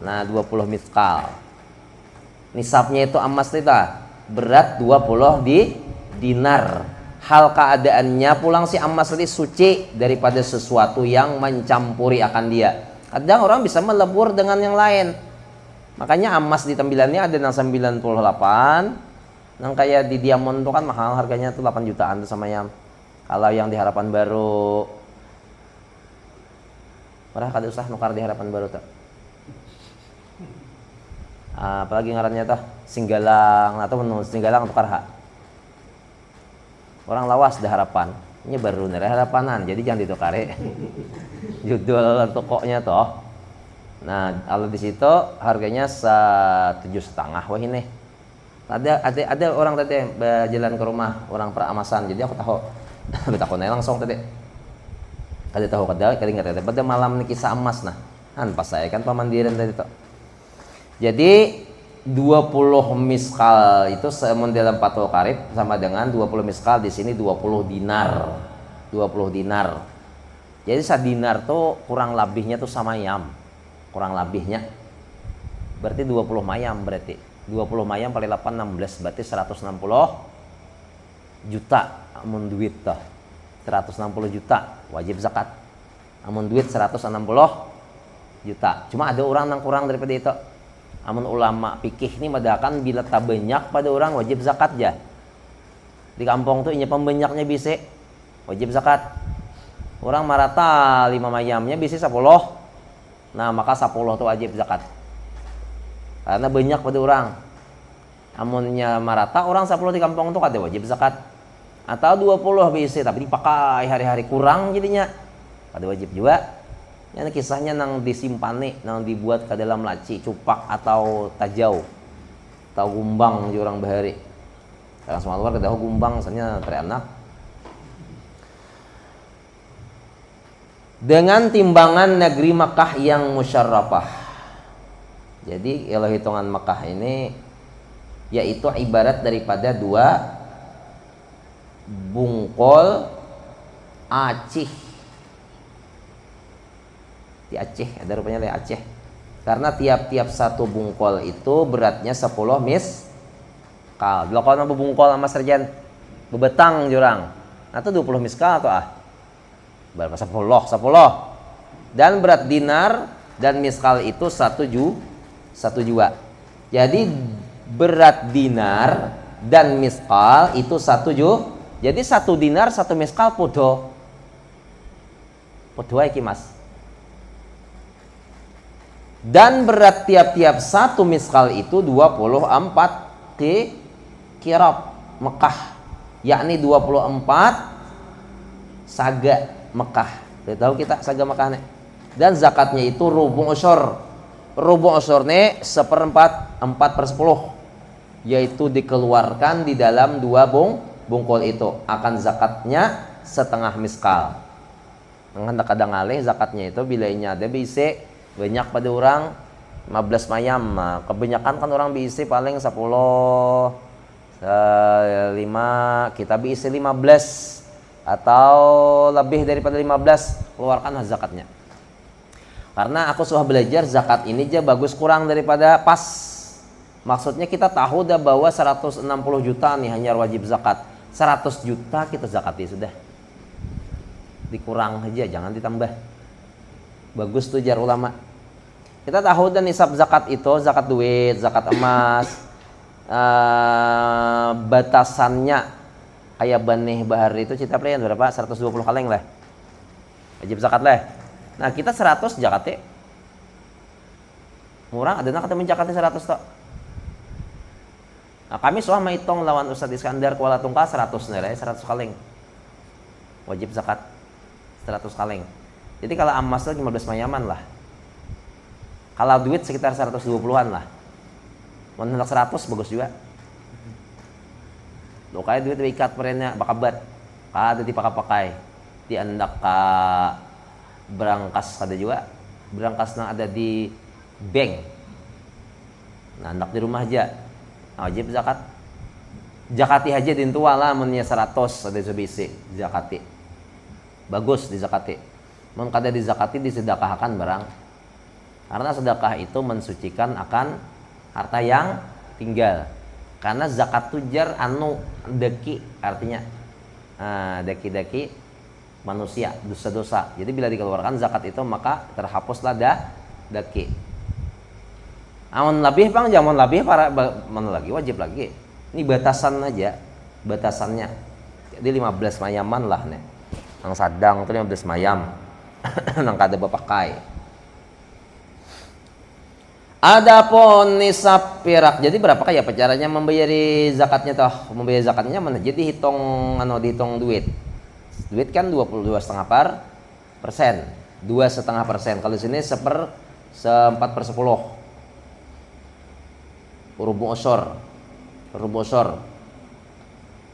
Nah, 20 miskal. Nisabnya itu emas itu berat 20 dinar. Hal keadaannya pulang si emas tadi suci daripada sesuatu yang mencampuri akan dia. Kadang orang bisa melebur dengan yang lain. Makanya emas di tampilannya ada yang 98, yang kayak di diamond itu kan mahal harganya tuh 8 jutaan tuh sama yang. Kalau yang di Harapan Baru berapa kada usah nukar di Harapan Baru tuh. Apalagi ngarannya tuh Singgalang atau menurut Singgalang tukar hak. Orang lawas di Harapan. Ini baru dari Harapanan, jadi jangan ditukari. Judul tokonya toh. Nah, kalau di situ harganya 7,5 wah ini. Ada orang tadi berjalan ke rumah orang Peramasan, jadi aku tahu. Betakone langsung tadi. Kada tahu kada ingat tadi pada malam nih kisah emas nah. Kan pas saya kan pamandiran tadi tuh. Jadi 20 miskal itu dalam Fathul Qarib sama dengan 20 miskal di sini 20 dinar. 20 dinar. Jadi sadinar tuh kurang lebihnya tuh sama yam. Kurang lebihnya. Berarti 20 mayam berarti. 20 mayam kali 8 16 berarti 160 juta amun duit tuh. 160 juta wajib zakat. Amun duit 160 juta. Cuma ada orang yang kurang daripada itu. Amun ulama fikih ini madakan bila tak banyak pada orang wajib zakat ya. Di kampung tuh inya pembanyaknya bisa wajib zakat. Orang marata 5 mayamnya bisa 10. Nah, maka 10 tuh wajib zakat. Karena banyak pada orang. Amunnya marata orang 10 di kampung tuh kada wajib zakat. Atau 20 bisa tapi dipakai hari-hari kurang jadinya. Kada wajib juga. Yang kisahnya nang disimpane, nang dibuat ke dalam laci, cupak atau tajau, atau gumbang orang bahari. Sekarang semua luar kedahu gumbang, misalnya terenak. Dengan timbangan negeri Makkah yang musyarrafah. Jadi kalau hitungan Makkah ini, yaitu ibarat daripada 2 bungkol acih. Di Aceh, ada rupanya dari Aceh. Karena tiap-tiap satu bungkol itu beratnya 10 miskal. Bila kalau bungkol sama serjan bebetang jurang. Nah itu 20 miskal atau berapa? 10. Dan berat dinar dan miskal itu 1 juta. Jadi berat dinar dan miskal itu 1 juta. Jadi 1 dinar 1 miskal podo iki Mas. Dan berat tiap-tiap 1 miskal itu 24 kirab Mekah, yakni 24 saga Mekah. Tahu kita saga Mekah nih. Dan zakatnya itu rubu usyur. Rubu usyur nih 1/4, 4/10, yaitu dikeluarkan di dalam 2 bungkol itu. Akan zakatnya setengah miskal. Kadang alih zakatnya itu bila ini ada bisa banyak pada orang 15 mayam. Nah, kebanyakan kan orang bisa paling 10 5 kita bisa 15 atau lebih daripada 15 keluarkan zakatnya. Karena aku sudah belajar zakat ini aja bagus kurang daripada pas. Maksudnya kita tahu dah bahwa 160 juta nih hanya wajib zakat. 100 juta kita zakati sudah. Dikurang aja jangan ditambah. Bagus tuh jar ulama. Kita tahu dan nisab zakat itu zakat duit, zakat emas, batasannya kayak banih bahar itu cita pilihan berapa? 120 kaleng lah. Wajib zakat lah. Nah, kita 100 zakatnya. Murah ada nak kata menjakatnya 100 tok. Nah, kami suami hitung lawan Ustadz Iskandar Kuala Tungkal 100 nih, 100 kaleng. Wajib zakat 100 kaleng. Jadi kalau emas itu 15 mayaman lah. Kalau duit sekitar 120-an lah. Mau hendak 100 bagus juga. Lo kayak duit ikat perennya bakabat. Kada dipakai-pakai. Di hendak ka berangkas ada juga. Berangkas yang ada di bank. Nah, hendak di rumah aja. Nah, wajib zakat. Zakati aja di tua lah mennya 100 ada sebisi zakati. Bagus di zakati. Mun kada di zakati disedekahkan barang. Karena sedekah itu mensucikan akan harta yang tinggal. Karena zakat tujar anu deki artinya deki-deki manusia, dosa-dosa. Jadi bila dikeluarkan zakat itu maka terhapuslah deki. Amun lebih bang, jangan lebih para mana lagi wajib lagi. Ini batasan aja, batasannya. Jadi 15 mayaman lah nih. Yang sadang itu 15 mayam. Nang kada bapakai. Adapun nisab perak. Jadi berapa kayak caranya membayar zakatnya toh? Membayar zakatnya mana? Jadi dihitung duit. Duit kan 22,5%. 2,5%. Kalau sini 4/10. Rubu usor.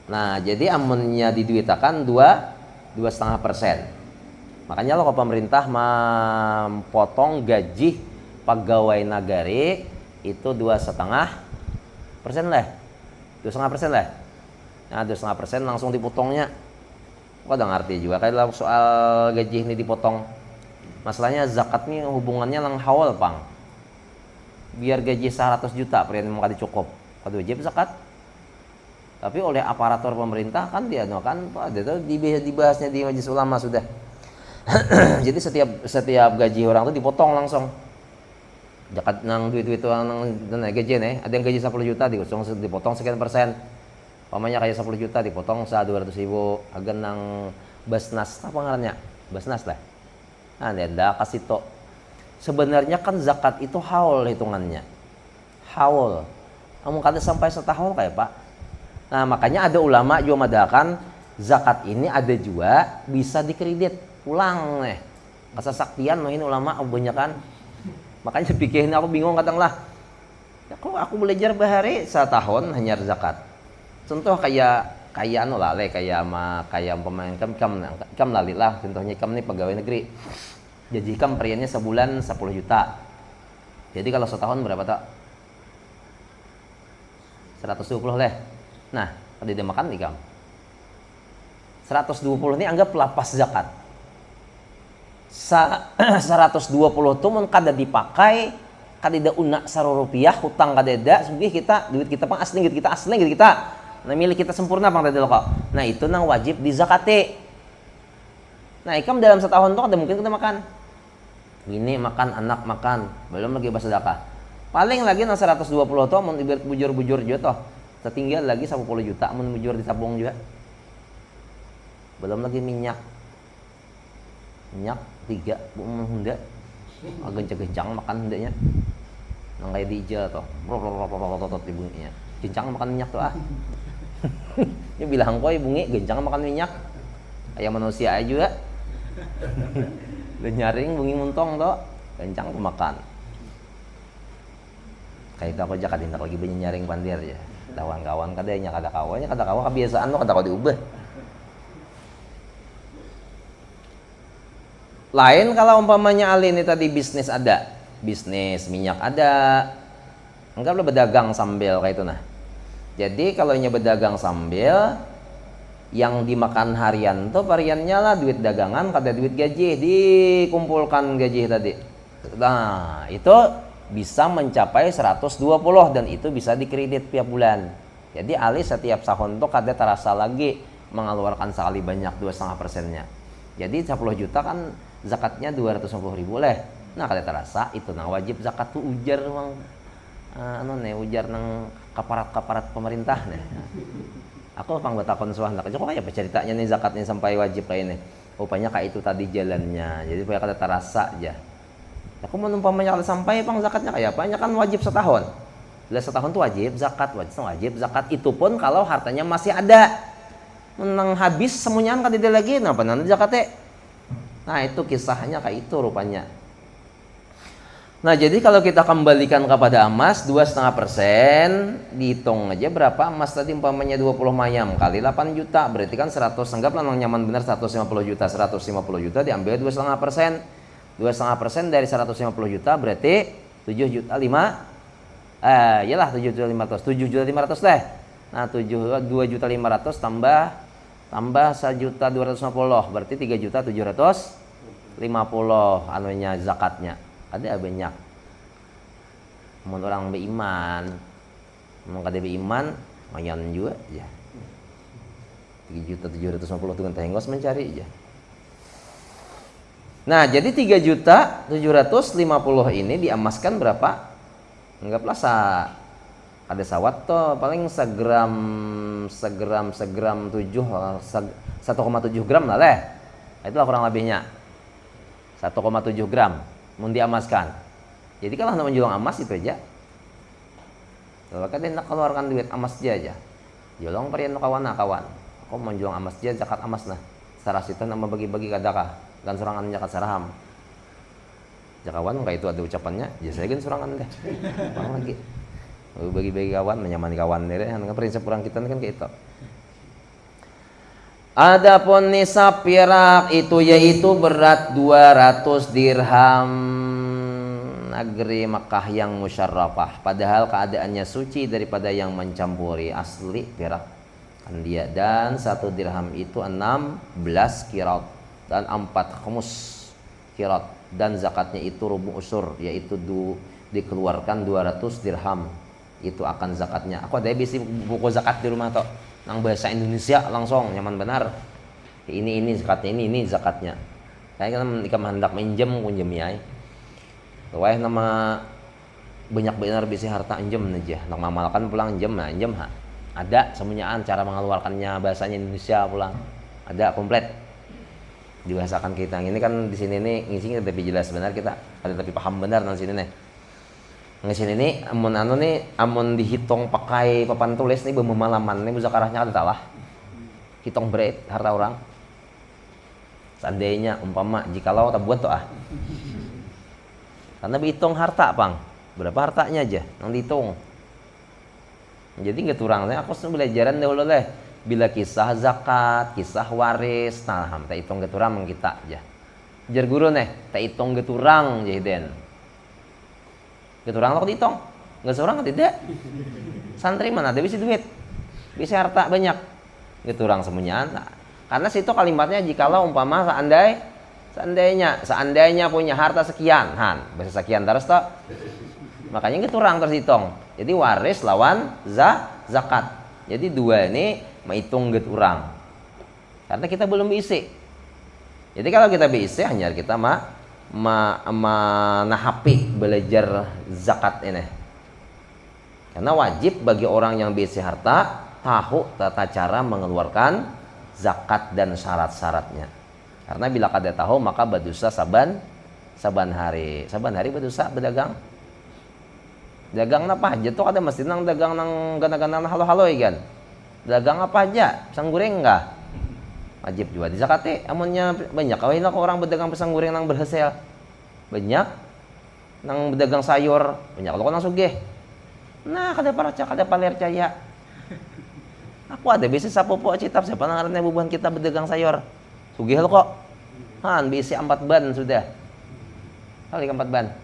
Nah, jadi amunnya diduitakan 2,5%. Makanya lo kalau pemerintah memotong gaji pegawai negeri itu 2,5% lah. 2,5% lah. Nah, 2,5% langsung dipotongnya. Kok udah ngerti juga kayak soal gaji ini dipotong. Masalahnya zakat ini hubungannya lang hawal, Pang. Biar gaji 100 juta perian mau cukup. Kada wajib zakat. Tapi oleh aparatur pemerintah kan dia kan ada tuh dibahasnya di majelis ulama sudah. Jadi setiap gaji orang tuh dipotong langsung. Zakat nang duit-duit nang gaji nih, ada yang gaji 10 juta dipotong sekian persen. Pamanya kayak 10 juta dipotong 200.000 agar nang basnas apa ngarannya? Basnas lah. Nah, dia kasih to. Sebenarnya kan zakat itu haul hitungannya. Haul. Kamu kata sampai setahun kayak Pak. Nah, makanya ada ulama juga madakan zakat ini ada juga bisa dikredit pulang nih. Kesaktian ini ulama kebanyakan. Makanya pikirin aku bingung kadang lah. Ya kalau aku belajar bahari setahun hanya zakat. Contoh kayak anu lah kayak pemain kam lali lah contohnya kam nih pegawai negeri. Gaji kam periannya sebulan 10 juta. Jadi kalau setahun berapa tak? 120 leh. Nah, kalau dia makan nih kam. 120 ini anggap lapas zakat. 120 tuh mun kada dipakai kada una ₹1 hutang kada ada sugih kita duit kita pang asli kita nah milik kita sempurna pang tadi kok. Nah itu nang wajib dizakati. Nah ikam dalam setahun tuh kada mungkin kita makan. Ini makan anak makan belum lagi bersedekah. Paling lagi nang 120 tuh mun ibarat bujur-bujur juga toh. Tertinggal lagi 10 juta mun bujur ditabung juga. Belum lagi minyak 3 Honda gencang makan hendaknya nang kayak dijel toh bunyinya gencang makan minyak tuh ini bilang koi bunyi gencang makan minyak kayak manusia aja juga lu nyaring bunyi muntong toh gencang tuh makan kayak itu aku aja kadang lagi bunyi nyaring pandir ya kawan-kawan kadanya kada kawan kebiasaan lo kada kau diubah. Lain kalau umpamanya alin ini tadi bisnis minyak ada, anggaplah berdagang sambil kayak itu nah. Jadi kalau nya berdagang sambil, yang dimakan harian tuh variannya lah duit dagangan kada duit gaji dikumpulkan gaji tadi. Nah itu bisa mencapai 120 dan itu bisa dikredit tiap bulan. Jadi alih setiap tahun tuh kada terasa lagi mengeluarkan sekali banyak 2,5%-nya. Jadi 10 juta kan zakatnya 250.000 leh. Nah kada terasa itu nang wajib zakat tuh ujar uang ujar nang kaparat pemerintah nih. Aku pang batakon suah nak. Kok kayak apa ceritanya nih zakatnya sampai wajib kayak ini? Rupanya kayak itu tadi jalannya. Jadi supaya kata terasa aja. Aku mau numpamanya kalau sampai pang zakatnya kayak apa? Kan wajib setahun. Bila setahun tuh wajib zakat. Itu pun kalau hartanya masih ada. Menang habis semuanya kan tidak lagi. Nah, nanti zakatnya. Nah, itu kisahnya kayak itu rupanya. Nah, jadi kalau kita kembalikan kepada emas 2,5%, dihitung aja berapa emas tadi umpamanya 20 mayam kali 8 juta, berarti kan 100, anggaplah nyaman benar 150 juta, 150 juta diambil 2,5%. 2,5% dari 150 juta berarti 7 juta 5. Iyalah 7 juta 500, 7 juta 500 deh. Nah, 2 juta 500 tambah 1 juta 250, berarti 3 juta 750 anunya zakatnya. Ada banyak. Mun orang beriman, mun kada beriman, lumayan juga ya. 3 juta 750 dengan tenggos mencari aja. Nah, jadi 3 juta 750 ini diamaskan berapa? Anggaplah ada sawat tuh paling segram 1,7 gram lah leh. Itulah kurang lebihnya. 1,7 gram mau diamaskan. Jadi kalau nak menjual emas itu aja. Kalau kan nak keluarkan duit emas aja. Jolong perian kawan. Aku mau jual emas aja zakat emas nah. Sarasitan nama bagi-bagi kadaka dan sorangan zakat saraham. Jakawan kayak itu ada ucapannya, ya saya kan sorangan deh. Orang lagi. Bagi-bagi kawan, menyamani kawan deh. Prinsip orang kita kan kayak itu. Adapun nisab perak itu yaitu berat 200 dirham negeri Mekah yang musyarrafah, padahal keadaannya suci daripada yang mencampuri asli perak kan dia. Dan 1 dirham itu 16 kirat dan 4 khumus kirat, dan zakatnya itu rubu usur, yaitu dikeluarkan 200 dirham itu akan zakatnya. Aku ada bisi buku zakat di rumah toh nang bahasa Indonesia langsung nyaman benar. Ini zakatnya, ini zakatnya. Kayak kan jika hendak minjem kunjem ya. Wah nama banyak benar bisi harta injem aja. Nak mamalkan pulang injem nah injem ha. Ada semuanyaan cara mengeluarkannya bahasanya Indonesia pulang. Ada komplit. Dibahasakan kita. Ini kan di sini nih ngisinya tapi jelas benar kita ada tapi paham benar nang sini nih. Ngesin ini amun dihitung pakai papan tulis nih bemalaman nih muzakarahnya ada talah hitung berat harta orang seandainya umpama jikalau tak buat tuh karena dihitung harta pang berapa hartanya aja yang dihitung, jadi nggak turang aku belajaran dahulu deh bila kisah zakat kisah waris nah tak hitung nggak turang kita aja jar guru nih tak hitung nggak turang jahiden gitu orang lo dihitung, nggak seorang tidak. Santri mana ada bisa duit, bisa harta banyak. Gitu orang semuanya. Nah, karena situ kalimatnya jikalau umpama seandainya punya harta sekian, bahasa sekian terus toh. Makanya gitu orang terus hitung. Jadi waris lawan zakat. Jadi dua ini menghitung gitu orang. Karena kita belum isi. Jadi kalau kita bisa hanya kita menahapi belajar zakat ini, karena wajib bagi orang yang bisa harta tahu tata cara mengeluarkan zakat dan syarat-syaratnya. Karena bila kada tahu maka berdosa saban hari berdosa berdagang apa aja tuh kada mesti nang dagang nang gana-gana halo-halo kan dagang apa aja pisang goreng enggak wajib juga di zakatnya amunnya banyak kawin lah orang berdagang pisang goreng nang berhasil banyak nang berdagang sayur banyak kalau nang sugih nah kada paler caya aku ada bisnis sapopo citap siapa nang ngarannya bubuhan kita berdagang sayur sugih lo kok bisi 4 ban sudah kali 4 ban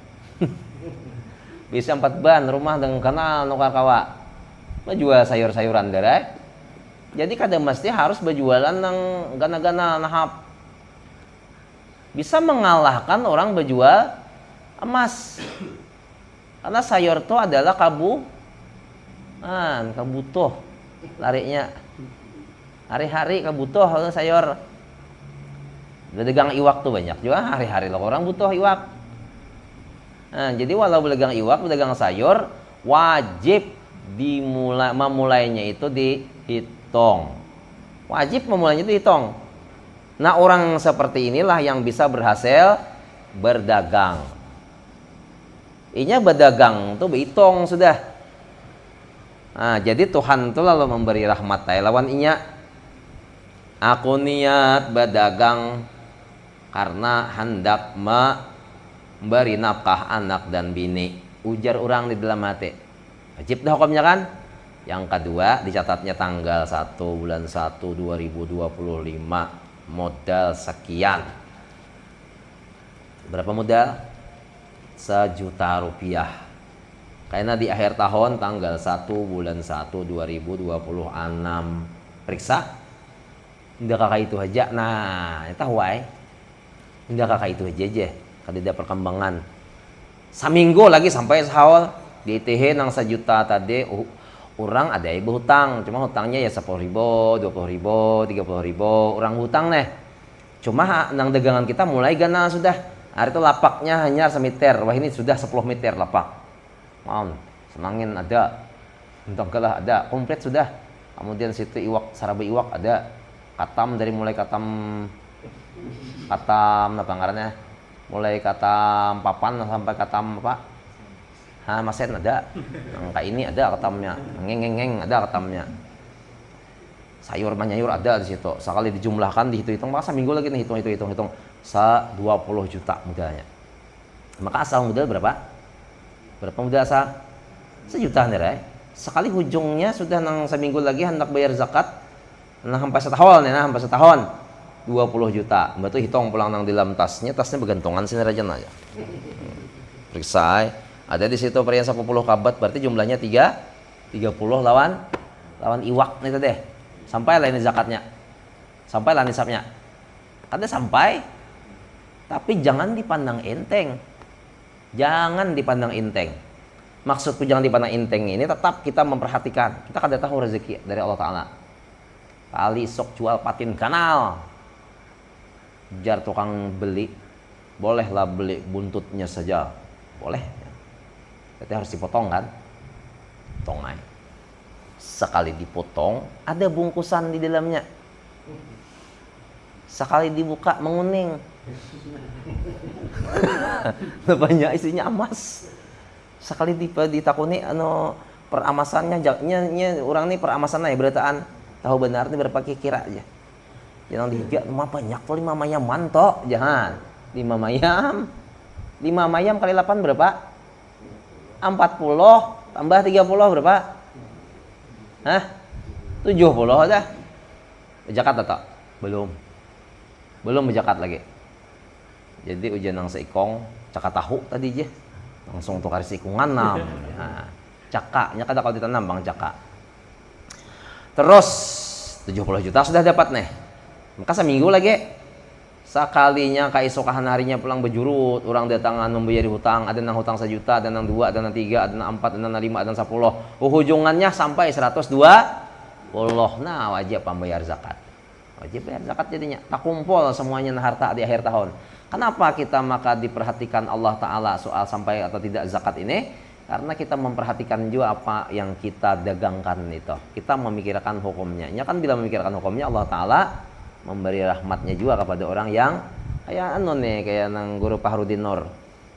bisi 4 ban rumah dengan kanal nukar kawa jual sayur-sayuran darai. Jadi kada mesti harus berjualan nang gana-gana nahap. Bisa mengalahkan orang berjual emas. Karena sayur itu adalah kabutuh larinya. Hari-hari kabutuh sayur. Berdagang iwak tuh banyak juga hari-hari lah orang butuh iwak. Nah, jadi walau berdagang iwak, berdagang sayur wajib memulainya itu dihitung. Wajib memulainya itu hitung. Nah, orang seperti inilah yang bisa berhasil berdagang. Inya berdagang tuh berhitung sudah. Nah, jadi Tuhan tuh lalu memberi rahmat lawan inya. Aku niat berdagang karena hendak memberi nafkah anak dan bini. Ujar orang di dalam hati. Wajib dah hukumnya kan? Yang kedua, dicatatnya tanggal 1 bulan 1 2025, modal sekian. Berapa modal? 1 juta rupiah. Karena di akhir tahun tanggal 1 bulan 1 2026 periksa. Tidak kakak itu aja. Nah, itu wae. Tidak kakak itu aja. Kada perkembangan. Saminggu lagi sampai sahol di ITH nang 1 juta tadi. Orang ada ibu hutang, cuma hutangnya ya 10.000, 20.000, 30.000. Orang hutang nih. Cuma nang dagangan kita mulai gana sudah. Hari itu lapaknya hanya semeter. Wah, ini sudah 10 meter lapak. Mau senangin ada. Untung kalah ada. Komplit sudah. Kemudian situ iwak, sarabe iwak ada. Katam dari mulai katam apa ngarannya? Mulai katam papan sampai katam apa? Masen ada, angka ini ada ketamnya, ngeng ada ketamnya, sayur manyayur ada di situ. Sekali dijumlahkan dihitung-hitung, masa minggu lagi nih hitung 20 juta modalnya. Maka asal modal berapa? Berapa modal asal? 1 juta nih, sekali ujungnya sudah nang seminggu lagi hendak bayar zakat, nah sampai setahun ya, sampai setahun 20 juta. Mbak tuh hitung pulang nang di dalam tasnya bergantungan sini aja aja. Periksa. Ada di situ perian 10 kabat, berarti jumlahnya 30 lawan iwak nih tadi. Sampai lah ini zakatnya. Sampai lah nisabnya. Ada sampai. Tapi jangan dipandang enteng. Jangan dipandang enteng. Maksudku jangan dipandang enteng ini tetap kita memperhatikan. Kita kada tahu rezeki dari Allah Ta'ala. Kali sok jual patin kanal. Jar tukang beli. Bolehlah beli buntutnya saja. Boleh. Berarti harus dipotong kan? Potong aja. Sekali dipotong, ada bungkusan di dalamnya. Sekali dibuka, menguning. Banyak isinya emas. Sekali ditakuni peramasannya, orang nih peramasannya berataan. Tahu benar nih berapa kira aja. Jangan dihiga, banyak tuh 5 mayam mantok. Jangan. 5 mayam. 5 mayam kali 8 berapa? 40 tambah 30 berapa? 70 aja. Zakat atau? Belum berzakat lagi. Jadi ujian nang seikong caka tahu tadi aja. Langsung tukar sikungan nam. Nah, cakanya kada kalau ditanam bang caka. Terus 70 juta sudah dapat nih. Maka seminggu lagi. Sekalinya kaisokahan harinya pulang berjurut, orang datangan membayar hutang, ada nang hutang 1 juta, ada nang 2, ada nang 3, ada nang 4, ada nang 5, ada nang 10. Ujungannya sampai 120. Nah, wajib membayar zakat. Wajib bayar zakat jadinya. Tak kumpul semuanya harta di akhir tahun. Kenapa kita maka diperhatikan Allah Ta'ala soal sampai atau tidak zakat ini? Karena kita memperhatikan juga apa yang kita dagangkan itu. Kita memikirkan hukumnya. Ya kan bila memikirkan hukumnya Allah Ta'ala memberi rahmatnya juga kepada orang yang kayak kayak nang guru Fahrudin Nur.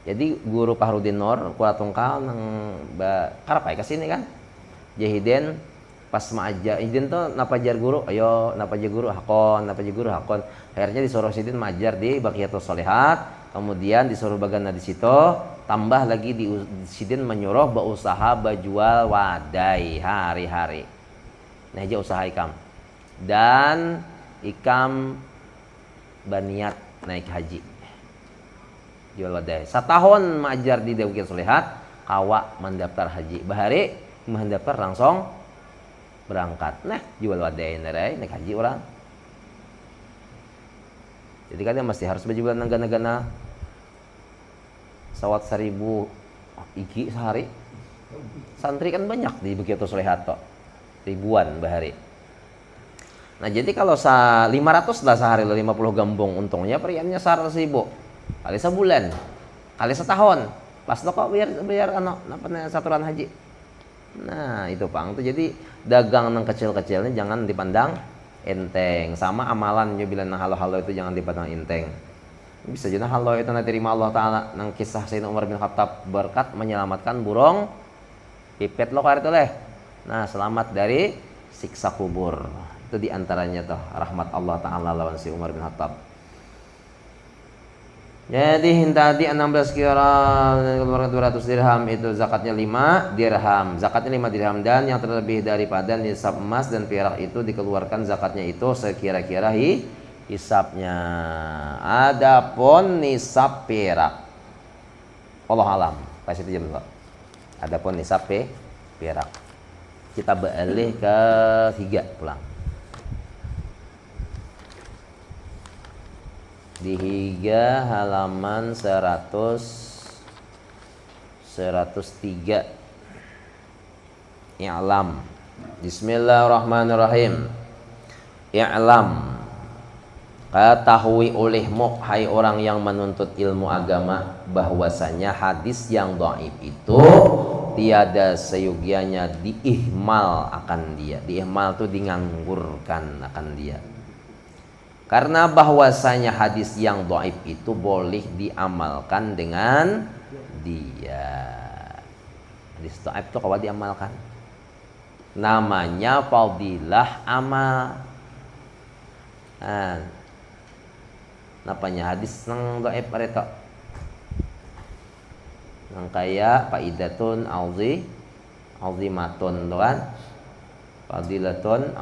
Jadi guru Fahrudin Nur kula tungkal nang karapai ke sini kan. Jahiden pas maajar izin tuh napajar guru, ayo napajar guru hakon. Akhirnya disuruh sidin majar di Baqiyatus Sholihat, kemudian disuruh bagana di situ, tambah lagi di sidin menyuruh berusaha berjual wadai hari-hari. Nah, aja usaha ikam. Dan ikam baniat naik haji jual wadai. Setahun mengajar di Baqiyatus Sholihat, kawa mendaftar haji. Bahari mendaftar langsung berangkat. Nah, jual wadai naik haji orang. Jadi kan mesti harus berjual negana-negana sawat 1000 iki sehari. Santri kan banyak di Baqiyatus Sholihat toh. Ribuan bahari. Nah, jadi kalau 500 lah sehari 50 gambung untungnya periannya 100.000 kali sebulan kali setahun pas lo kok biar saturan haji Nah itu Pang tuh, jadi dagang yang kecil-kecilnya jangan dipandang enteng. Sama amalan juga bilang halo-halo itu jangan dipandang enteng. Bisa jadi halo itu nanti terima Allah Ta'ala. Nang kisah Sayyidina Umar bin Khattab berkat menyelamatkan burung pipet lo karet oleh. Nah selamat dari siksa kubur. Itu diantaranya tuh rahmat Allah Ta'ala lawan si Umar bin Khattab. Jadi tadi 16 kira 200 dirham itu zakatnya 5 dirham. Zakatnya 5 dirham, dan yang terlebih daripada nisab emas dan perak itu dikeluarkan zakatnya itu sekira-kira hisabnya. Adapun nisab perak, Allah alam, kasih itu jam. Adapun nisab perak. Kita beralih ke 3 pulang. Di Higa halaman 103. I'lam. Bismillahirrahmanirrahim. I'lam, ketahui olehmu hai orang yang menuntut ilmu agama, bahwasanya hadis yang dhaif itu tiada seyogianya diihmal akan dia. Diihmal itu dianggurkan akan dia. Karena bahwasanya hadis yang dhaif itu boleh diamalkan dengan dia. Hadis dhaif itu kalau diamalkan namanya fadilah amal. Nah, napanya hadis nang dhaif areta. Nang kaya faidatun azimatun kan? Fadilatun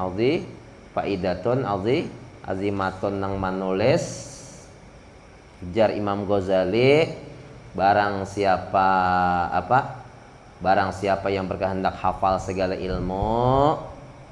faidatun azimatun nang manulis ujar Imam Ghazali, barang siapa yang berkehendak hafal segala ilmu,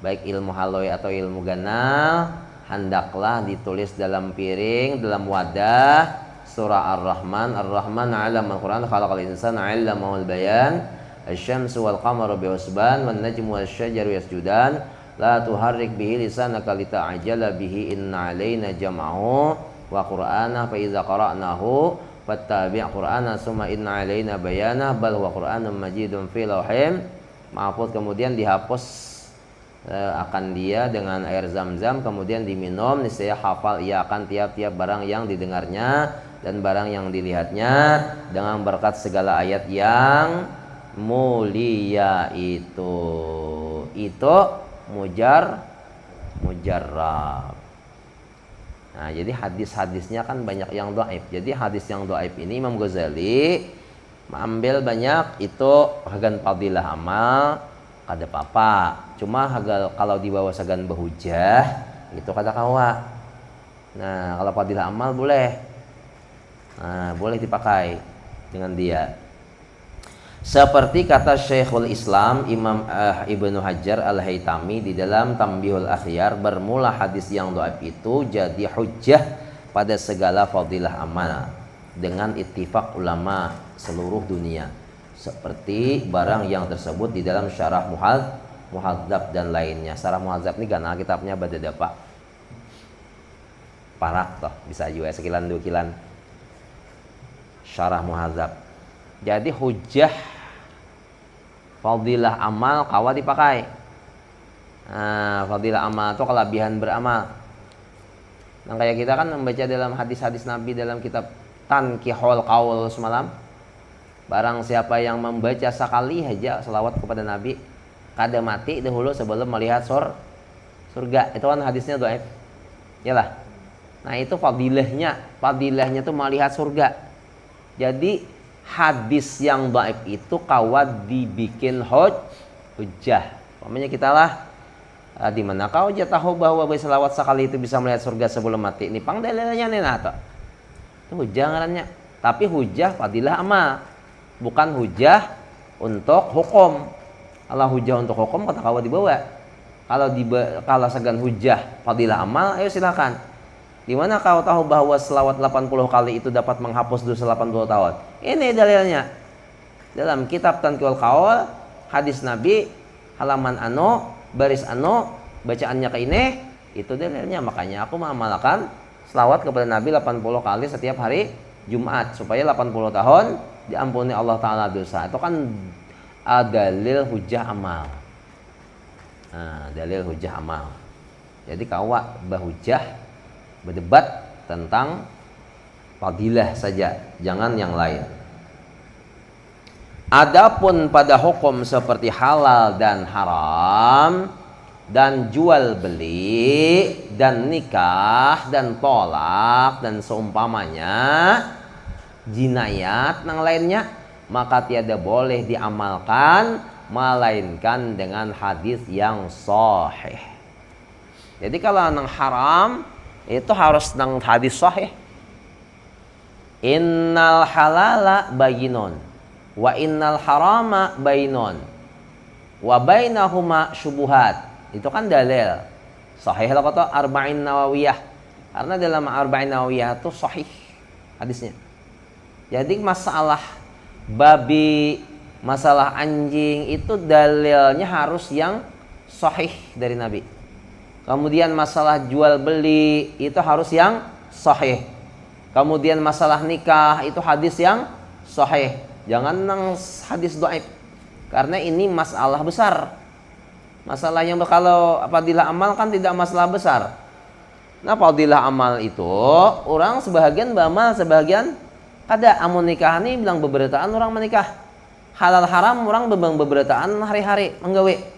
baik ilmu haloi atau ilmu ganal, hendaklah ditulis dalam piring, dalam wadah surah Ar-Rahman. Ar-Rahman 'allama al-Qur'an, khalaqal insana 'allamahul bayan, asy-syamsu wal qamaru bihusban, wan najmu wasy-syajaru yasjudan, la tuharrik bihi lisanaka lita'ajala bihi, inna alaina jam'ahu wa qur'ana fa iza qara'nahu fattabi' qur'ana summa inna alaina bayana bal huwa qur'anun majidun fi lauhin mahfuz. Kemudian dihapus akan dia dengan air zam-zam, kemudian diminum, niscaya hafal ia akan tiap-tiap barang yang didengarnya dan barang yang dilihatnya dengan berkat segala ayat yang mulia itu mujarrab. Nah, jadi hadis-hadisnya kan banyak yang dhaif. Jadi hadis yang dhaif ini Imam Ghazali mengambil banyak itu hagan fadilah amal kada apa-apa. Cuma kalau dibawa sagan bahujah itu kada kawa. Nah, kalau fadilah amal boleh. Nah, boleh dipakai dengan dia. Seperti kata Syekhul Islam Imam Ibnu Hajar Al-Haytami di dalam Tambihul Akhyar, bermula hadis yang dhaif itu jadi hujjah pada segala fadilah amal dengan ittifaq ulama seluruh dunia, seperti barang yang tersebut di dalam syarah Muhadzab dan lainnya. Syarah Muhadzab ini karena kitabnya badada Pak parak toh, bisa juga sekilan dua kilan syarah Muhadzab. Jadi hujjah fadilah amal kawa dipakai. Nah, fadilah amal itu kelebihan beramal. Nah, kayak kita kan membaca dalam hadis-hadis Nabi dalam kitab Tankihul Qaul semalam, barang siapa yang membaca sekali aja selawat kepada Nabi kada mati dahulu sebelum melihat surga. Itu kan hadisnya dhaif. Yalah. Nah, itu fadilahnya tuh melihat surga. Jadi hadis yang dhaif itu kawat dibikin hujjah. Pokoknya kita lah di mana kau aja tahu bahwa berselawat sekali itu bisa melihat surga sebelum mati. Ini pang dalilnya nih nato. Itu hujjah ngarannya. Tapi hujjah fadilah amal, bukan hujjah untuk hukum. Kalau hujjah untuk hukum kata kawat dibawa. Kalau segan hujjah fadilah amal, ayo silakan. Di mana kau tahu bahwa selawat 80 kali itu dapat menghapus dosa 80 tahun? Ini dalilnya. Dalam kitab Tanqihul Qaul, hadis Nabi, halaman baris bacaannya ke ini, itu dalilnya. Makanya aku mengamalkan selawat kepada Nabi 80 kali setiap hari Jumat supaya 80 tahun diampuni Allah Ta'ala dosa. Itu kan dalil hujah amal. Nah, dalil hujah amal. Jadi kawa bahujah berdebat tentang fadilah saja, jangan yang lain. Adapun pada hukum seperti halal dan haram dan jual beli dan nikah dan tolak dan seumpamanya jinayat yang lainnya, maka tiada boleh diamalkan melainkan dengan hadis yang sahih. Jadi kalau nang haram itu harus nang hadis sahih. Innal halala bayyinun wa innal harama bayyinun wa bainahuma syubuhat. Itu kan dalil sahih lah kata Arba'in Nawawiyah. Karena dalam Arba'in Nawawiyah itu sahih hadisnya. Jadi masalah babi, masalah anjing itu dalilnya harus yang sahih dari Nabi. Kemudian masalah jual beli itu harus yang sahih. Kemudian masalah nikah itu hadis yang sahih. Jangan nang hadis dhaif. Karena ini masalah besar. Masalah yang kalau fadilah amal kan tidak masalah besar. Nah, fadilah amal itu orang sebagian beramal, sebagian kada. Amun nikah ini bilang beberataan orang menikah. Halal haram orang bebang beberataan hari-hari menggawe.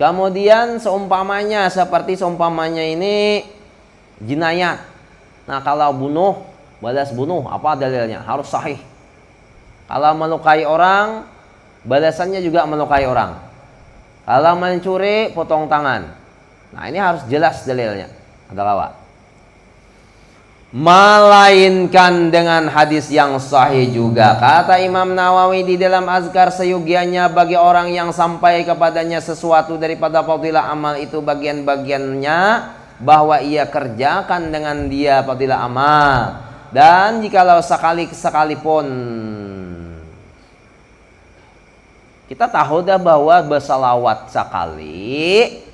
Kemudian seumpamanya seperti seumpamanya ini jinayat. Nah, kalau bunuh, balas bunuh, apa dalilnya? Harus sahih. Kalau melukai orang, balasannya juga melukai orang. Kalau mencuri, potong tangan. Nah, ini harus jelas dalilnya. Ada lawa. Melainkan dengan hadis yang sahih juga. Kata Imam Nawawi di dalam Azkar, seyogianya bagi orang yang sampai kepadanya sesuatu daripada fadilah amal itu bagian-bagiannya, bahwa ia kerjakan dengan dia fadilah amal. Dan jikalau sekalipun kita tahu dah bahwa bersalawat sekali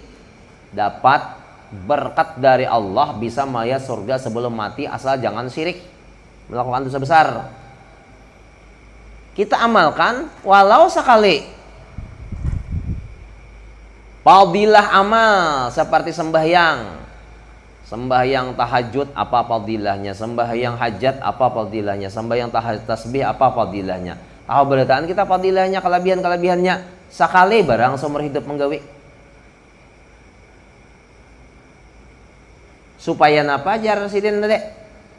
dapat berkat dari Allah, bisa maya surga sebelum mati, asal jangan syirik, melakukan dosa besar. Kita amalkan walau sekali. Fadilah amal seperti sembahyang. Sembahyang tahajud apa fadilahnya? Sembahyang hajat apa fadilahnya? Sembahyang tasbih apa fadilahnya? Tahu berataan kita fadilahnya, kelebihan-kelebihannya. Sekali barang seumur hidup menggawe. Supaya napa ajar Sidin tadi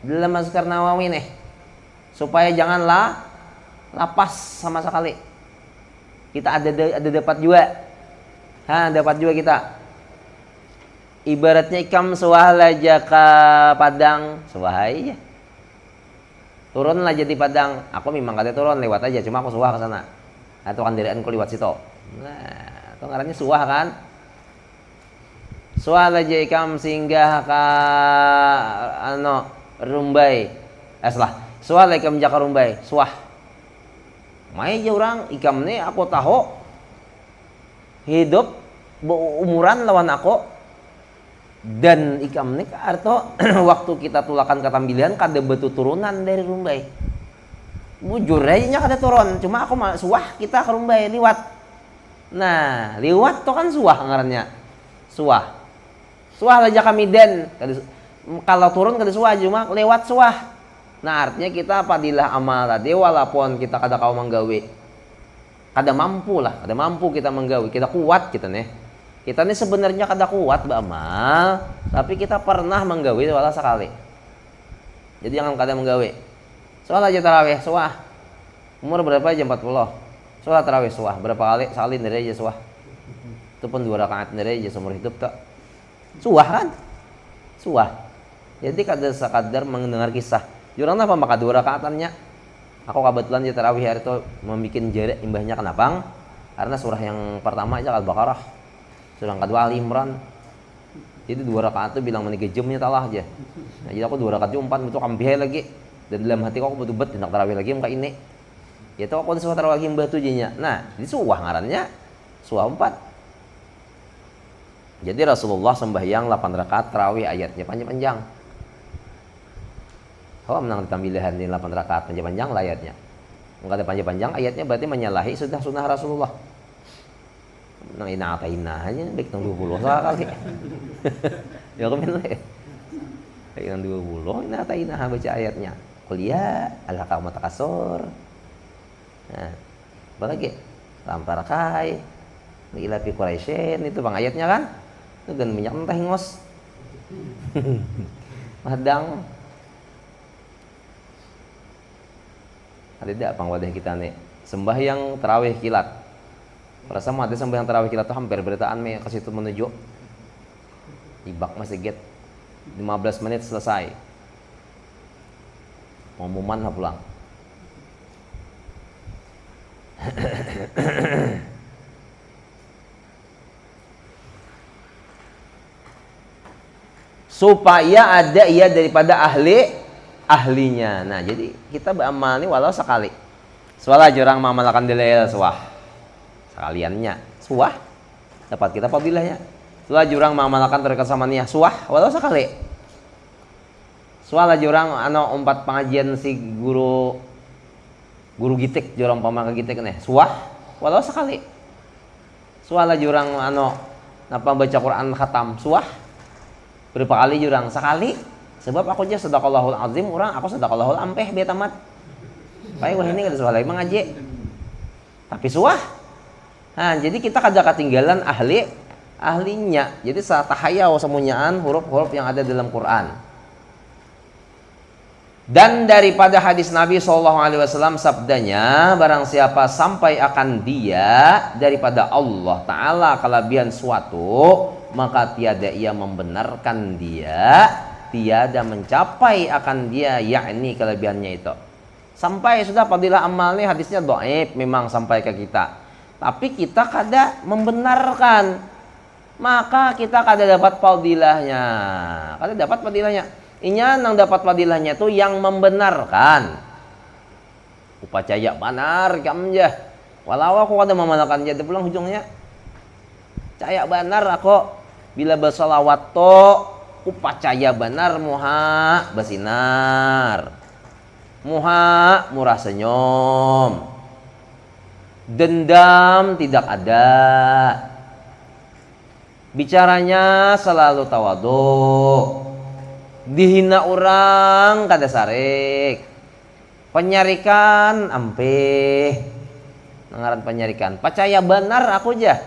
dalam Azkar Nawawi nih, supaya janganlah lapas sama sekali. Kita ada dapat juga, dapat juga kita. Ibaratnya ikam suah laja ke Padang, suah aja. Turunlah jadi Padang. Aku memang kata turun, lewat aja, cuma aku suah ke sana. Atau kendaraanku lewat situ. Nah, itu ngarannya suah kan? Suah aja ikam singgah ke Rumbai. Suah lah ikam jaka Rumbai. Suah. Mai aja orang ikam nih aku tahu hidup umuran lawan aku. Dan ikam nih arto waktu kita tulakan ke Tambilian kada betu turunan dari Rumbai. Bujur aja kada turun. Cuma aku suah kita ke Rumbai liwat. Nah, liwat tuh kan suah ngarannya. Suah. Suah aja kami den. Kalau turun kada suah, cuma lewat suah. Nah, artinya kita fadilah amal tadi walaupun kita kada kau menggawe. Kada mampu lah, kada mampu kita menggawe. Kita kuat kita nih. Kita nih sebenarnya kada kuat beramal, tapi kita pernah menggawe walau sekali. Jadi jangan kada menggawe. Soal aja tarawih suah. Umur berapa aja 40. Soal tarawih suah. Berapa kali? Sekali dari aja suah. Itu pun 2 rakaat dari aja seumur hidup tak. Suah kan? Suah. Jadi kada sekadar mendengar kisah. Jurang apa maka 2 rakaatannya. Aku kebetulan di tarawih hari itu membuat jarak imbahnya kenapa? Karena surah yang pertama aja Al-Baqarah. Surah yang kedua Al-Imran. Jadi 2 rakaat itu bilang menikah jamnya talah aja. Nah, jadi aku 2 rakaat itu 4 betul kambih lagi. Dan dalam hati aku betul-betul hendak tarawih lagi muka ini. Ya itu aku disuruh tarawih lagi mbah tujunya. Nah, jadi suah ngarannya. Suah 4. Jadi Rasulullah sembahyang 8 rakaat tarawih ayatnya panjang-panjang. Oh, menang tambilahan di 8 rakaat panjang-panjang lah ayatnya. Enggak ada panjang-panjang ayatnya berarti menyalahi sunnah Rasulullah. Nang ina hanya baik nang 20 kali. Ya komen we. Baik nang 20 ina baca ayatnya. Kuliah al-haqqa takasur. Nah, apa lagi? Lampar kai. Ila fi Quraisyin itu bang ayatnya kan? Itu kan minyak mentah ngos. Madang. Ada tidak pang wadah kita nih? Sembahyang tarawih kilat. Perasa mah ada sembahyang tarawih kilat tuh hampir beritaan me ke situ menuju. Ibak masih get 15 menit selesai. Pengumuman lah pulang. Supaya ada ia daripada ahlinya. Nah, jadi kita beramal ini walau sekali. Soalnya jurang mamalkan delel suah. Sekaliannya suah dapat kita fadilahnya. Soalnya jurang mamalkan terdekat sama niat suah walau sekali. Soalnya jurang umpat pengajian si guru gitik jurang pamaka gitik nih suah walau sekali. Soalnya jurang napa baca Quran khatam suah berapa kali jurang sekali. Sebab aku aja sadaqallahul azim, orang aku sadaqallahul ampeh biar tamat. Baik wah ini kada soal lagi mengaji. Tapi suah. Nah, jadi kita kada ketinggalan ahlinya. Jadi satahayau semuanyaan huruf-huruf yang ada dalam Quran. Dan daripada hadis Nabi SAW sabdanya, barang siapa sampai akan dia daripada Allah Ta'ala kelebihan suatu, maka tiada ia membenarkan dia, tiada mencapai akan dia, yakni kelebihannya itu. Sampai sudah fadilah amal ini hadisnya dhaif memang sampai ke kita, tapi kita kada membenarkan, maka kita kada dapat fadilahnya. Kada dapat fadilahnya. Inya nang dapat fadilahnya itu yang membenarkan. Upacaya benar kamja. Walau aku kada membenarkan jadi pulang ujungnya. Caya benar aku bila bersalawat to upacaya benar muha basinar. Muha murah senyum. Dendam tidak ada. Bicaranya selalu tawadu. Dihina orang kada sarik. Penyarikan ampeh. Nangaran penyarikan. Percaya benar aku aja.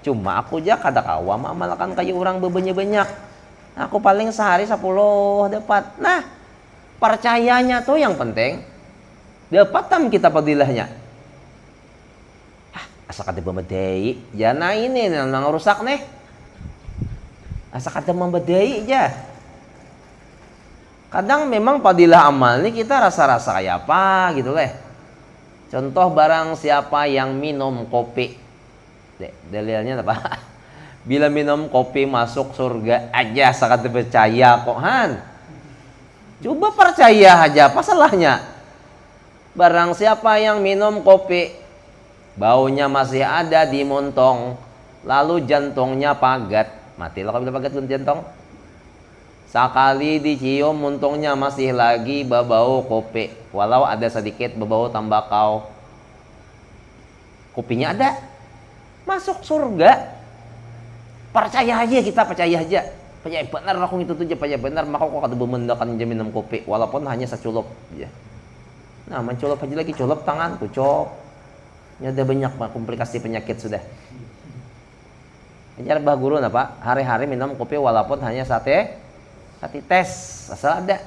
Cuma aku aja kada kawa mamalkan kayu orang bebanyak-banyak. Aku paling sehari 10 dapat. Nah, percayanya tuh yang penting. Dapat tam kita fadilahnya. Asa kada memedai. Jana ini nang rusak nih. Asa kada memedai aja. Kadang memang fadilah amal ini kita rasa-rasa kayak apa gitu leh. Contoh barang siapa yang minum kopi. Dalilnya apa? Bila minum kopi masuk surga aja sakit percaya kok Han. Coba percaya aja apa salahnya? Barang siapa yang minum kopi baunya masih ada di montong lalu jantungnya pagat. Matilah kalau pagat jantung. Sekali dicium muntungnya masih lagi berbau kopi. Walau ada sedikit berbau tembakau. Kopinya ada. Masuk surga. Percaya aja kita, percaya aja. Percaya benar aku itu tuh percaya benar. Maka kok ada bemendakan minum kopi. Walaupun hanya seculup. Ya. Nah menculup aja lagi. Culup tangan, kucop. Ini ada banyak komplikasi penyakit sudah. Ajar bah guru apa? Hari-hari minum kopi walaupun hanya sate tes asal ada.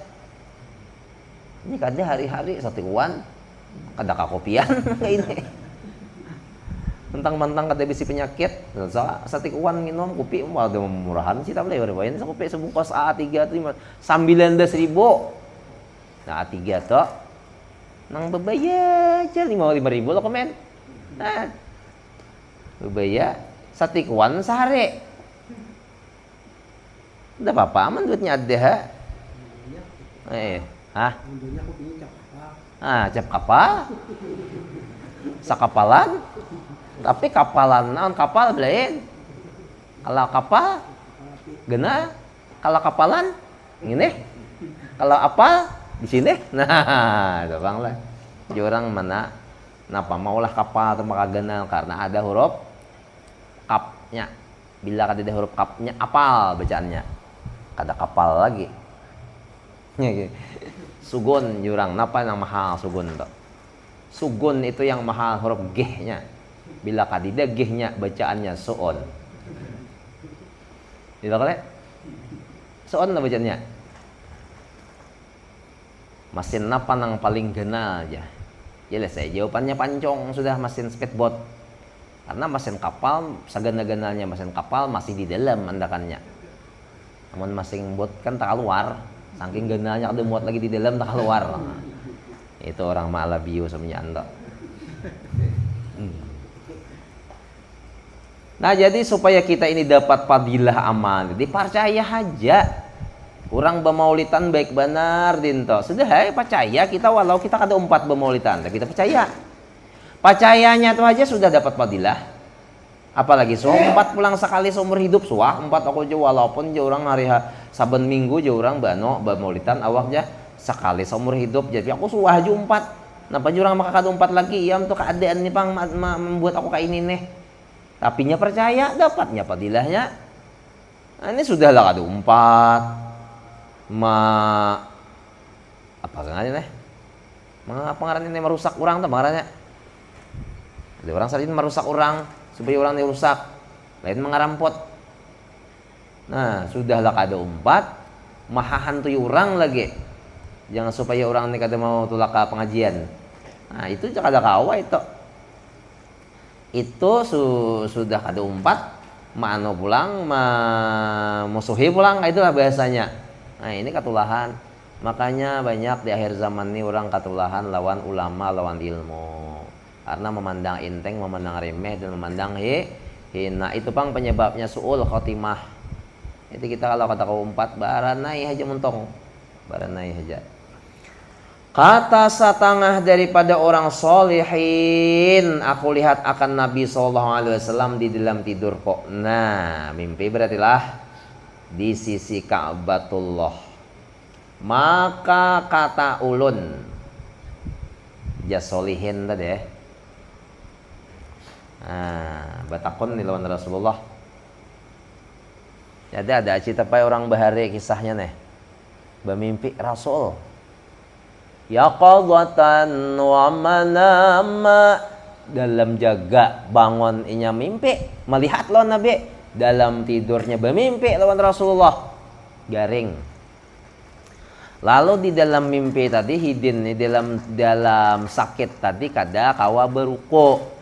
Ini kada hari-hari sate uan kada kakopian kayak ini. Mentang-mentang kada bisi penyakit, sate uan minum kopi ada murahan sih tapi lewat ini kopi sebungkus A3 tuh 19.000. Nah A3 tuh nang bebaya aja 5.000 lo komen. Nah bebaya sate uan sehari. Udah apa aman duitnya ada. Cap kapal. Sakapalan. Tapi kapalan naon kapal belain. Kalau kapal gena, kalau kapalan ini. Kalau apal di sini. Nah, itu bang lah. Orang mana napa maulah kapal atau makagenal karena ada huruf kapnya. Bila kada ada huruf kapnya apal bacaannya. Kada kapal lagi. Sugun jurang napa yang mahal sugun tuh. Sugun itu yang mahal huruf g-nya. Bila kadida g-nya bacaannya suon. Tidak kale? Suon lah bacaannya. Mesin napa yang paling genal aja? Jelas saya jawabannya pancong sudah mesin speedboat. Karena mesin kapal sagana-ganalnya mesin kapal masih di dalam andakannya. Namun mesin boat kan tak keluar. Saking ganalnya ada muat lagi di dalam tak keluar. Nah, itu orang Malabiu semuanya anda. Nah jadi supaya kita ini dapat fadilah amal, jadi percaya aja. Orang bemaulitan baik benar dinto. Sudah percaya kita walau kita kada umpat bemaulitan, tapi kita percaya. Percayanya itu aja sudah dapat fadilah. Apalagi umpat pulang sekali seumur hidup suah umpat aku jo walaupun jo orang hari saben minggu jo orang bano bemaulitan awak ja sekali seumur hidup jadi aku suah jo umpat. Napa jo orang maka kada umpat lagi ya untuk keadaan ini pang membuat aku kayak ini nih. Tapi nya percaya dapatnya fadilahnya. Nah, ini sudahlah kada umpat. Apa ngarannya nih? Apa ngarannya merusak orang tuh ngarannya. Ada orang salin merusak orang supaya orang ini rusak. Lain mengarampot. Nah, sudahlah kada umpat, mahahantui orang lagi. Jangan supaya orang ini kada mau tulak ke pengajian. Nah, itu kada kawa itu. Itu sudah kada umpat, mano pulang, musuhi pulang, itulah bahasanya. Nah ini katulahan. Makanya banyak di akhir zaman ini orang katulahan lawan ulama, lawan ilmu. Karena memandang enteng, memandang remeh, dan memandang hina. Itu pang penyebabnya su'ul khotimah. Itu kita kalau kata keempat, baranai aja mentong. Baranai aja. Kata setengah daripada orang solihin, aku lihat akan Nabi SAW di dalam tidur kok. Nah, mimpi berartilah di sisi Ka'batullah. Maka kata ulun, ja solihin tadi ya. Nah, batakon di lawan Rasulullah. Jadi ada cerita pai orang bahari kisahnya nih. Bermimpi Rasul. Yaqadatan wa manama, dalam jaga bangun inya mimpi melihat lawan Nabi, dalam tidurnya bermimpi lawan Rasulullah garing. Lalu di dalam mimpi tadi hidin di dalam sakit tadi kada kawa beruko,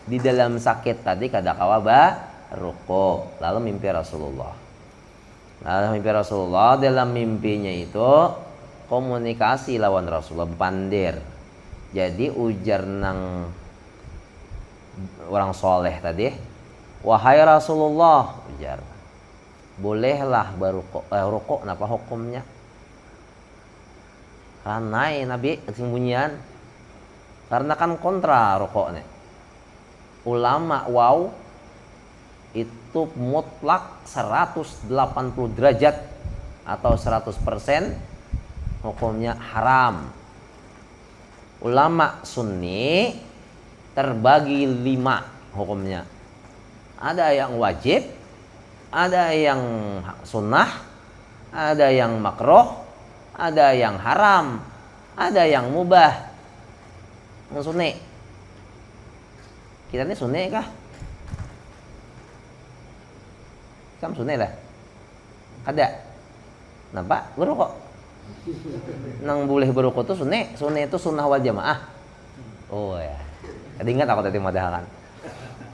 di dalam sakit tadi kada kawa beruko. Lalu mimpi Rasulullah, dalam mimpinya itu komunikasi lawan Rasulullah pandir. Jadi ujar nang orang soleh tadi, wahai Rasulullah, ujar, bolehlah rokok napa hukumnya? Ranai Nabi sembunyian. Karena kan kontra rokok nih. Ulama wow itu mutlak 180 derajat atau 100% hukumnya haram. Ulama sunni terbagi 5 hukumnya. Ada yang wajib, ada yang sunnah, ada yang makruh, ada yang haram, ada yang mubah. Sunni. Kita ini sunni kah? Kamu sunni lah. Ada. Nampak? Berokok. Nang boleh berokok tuh sunni itu sunnah wal jamaah. Oh ya. Tadi ingat aku tadi madahakan.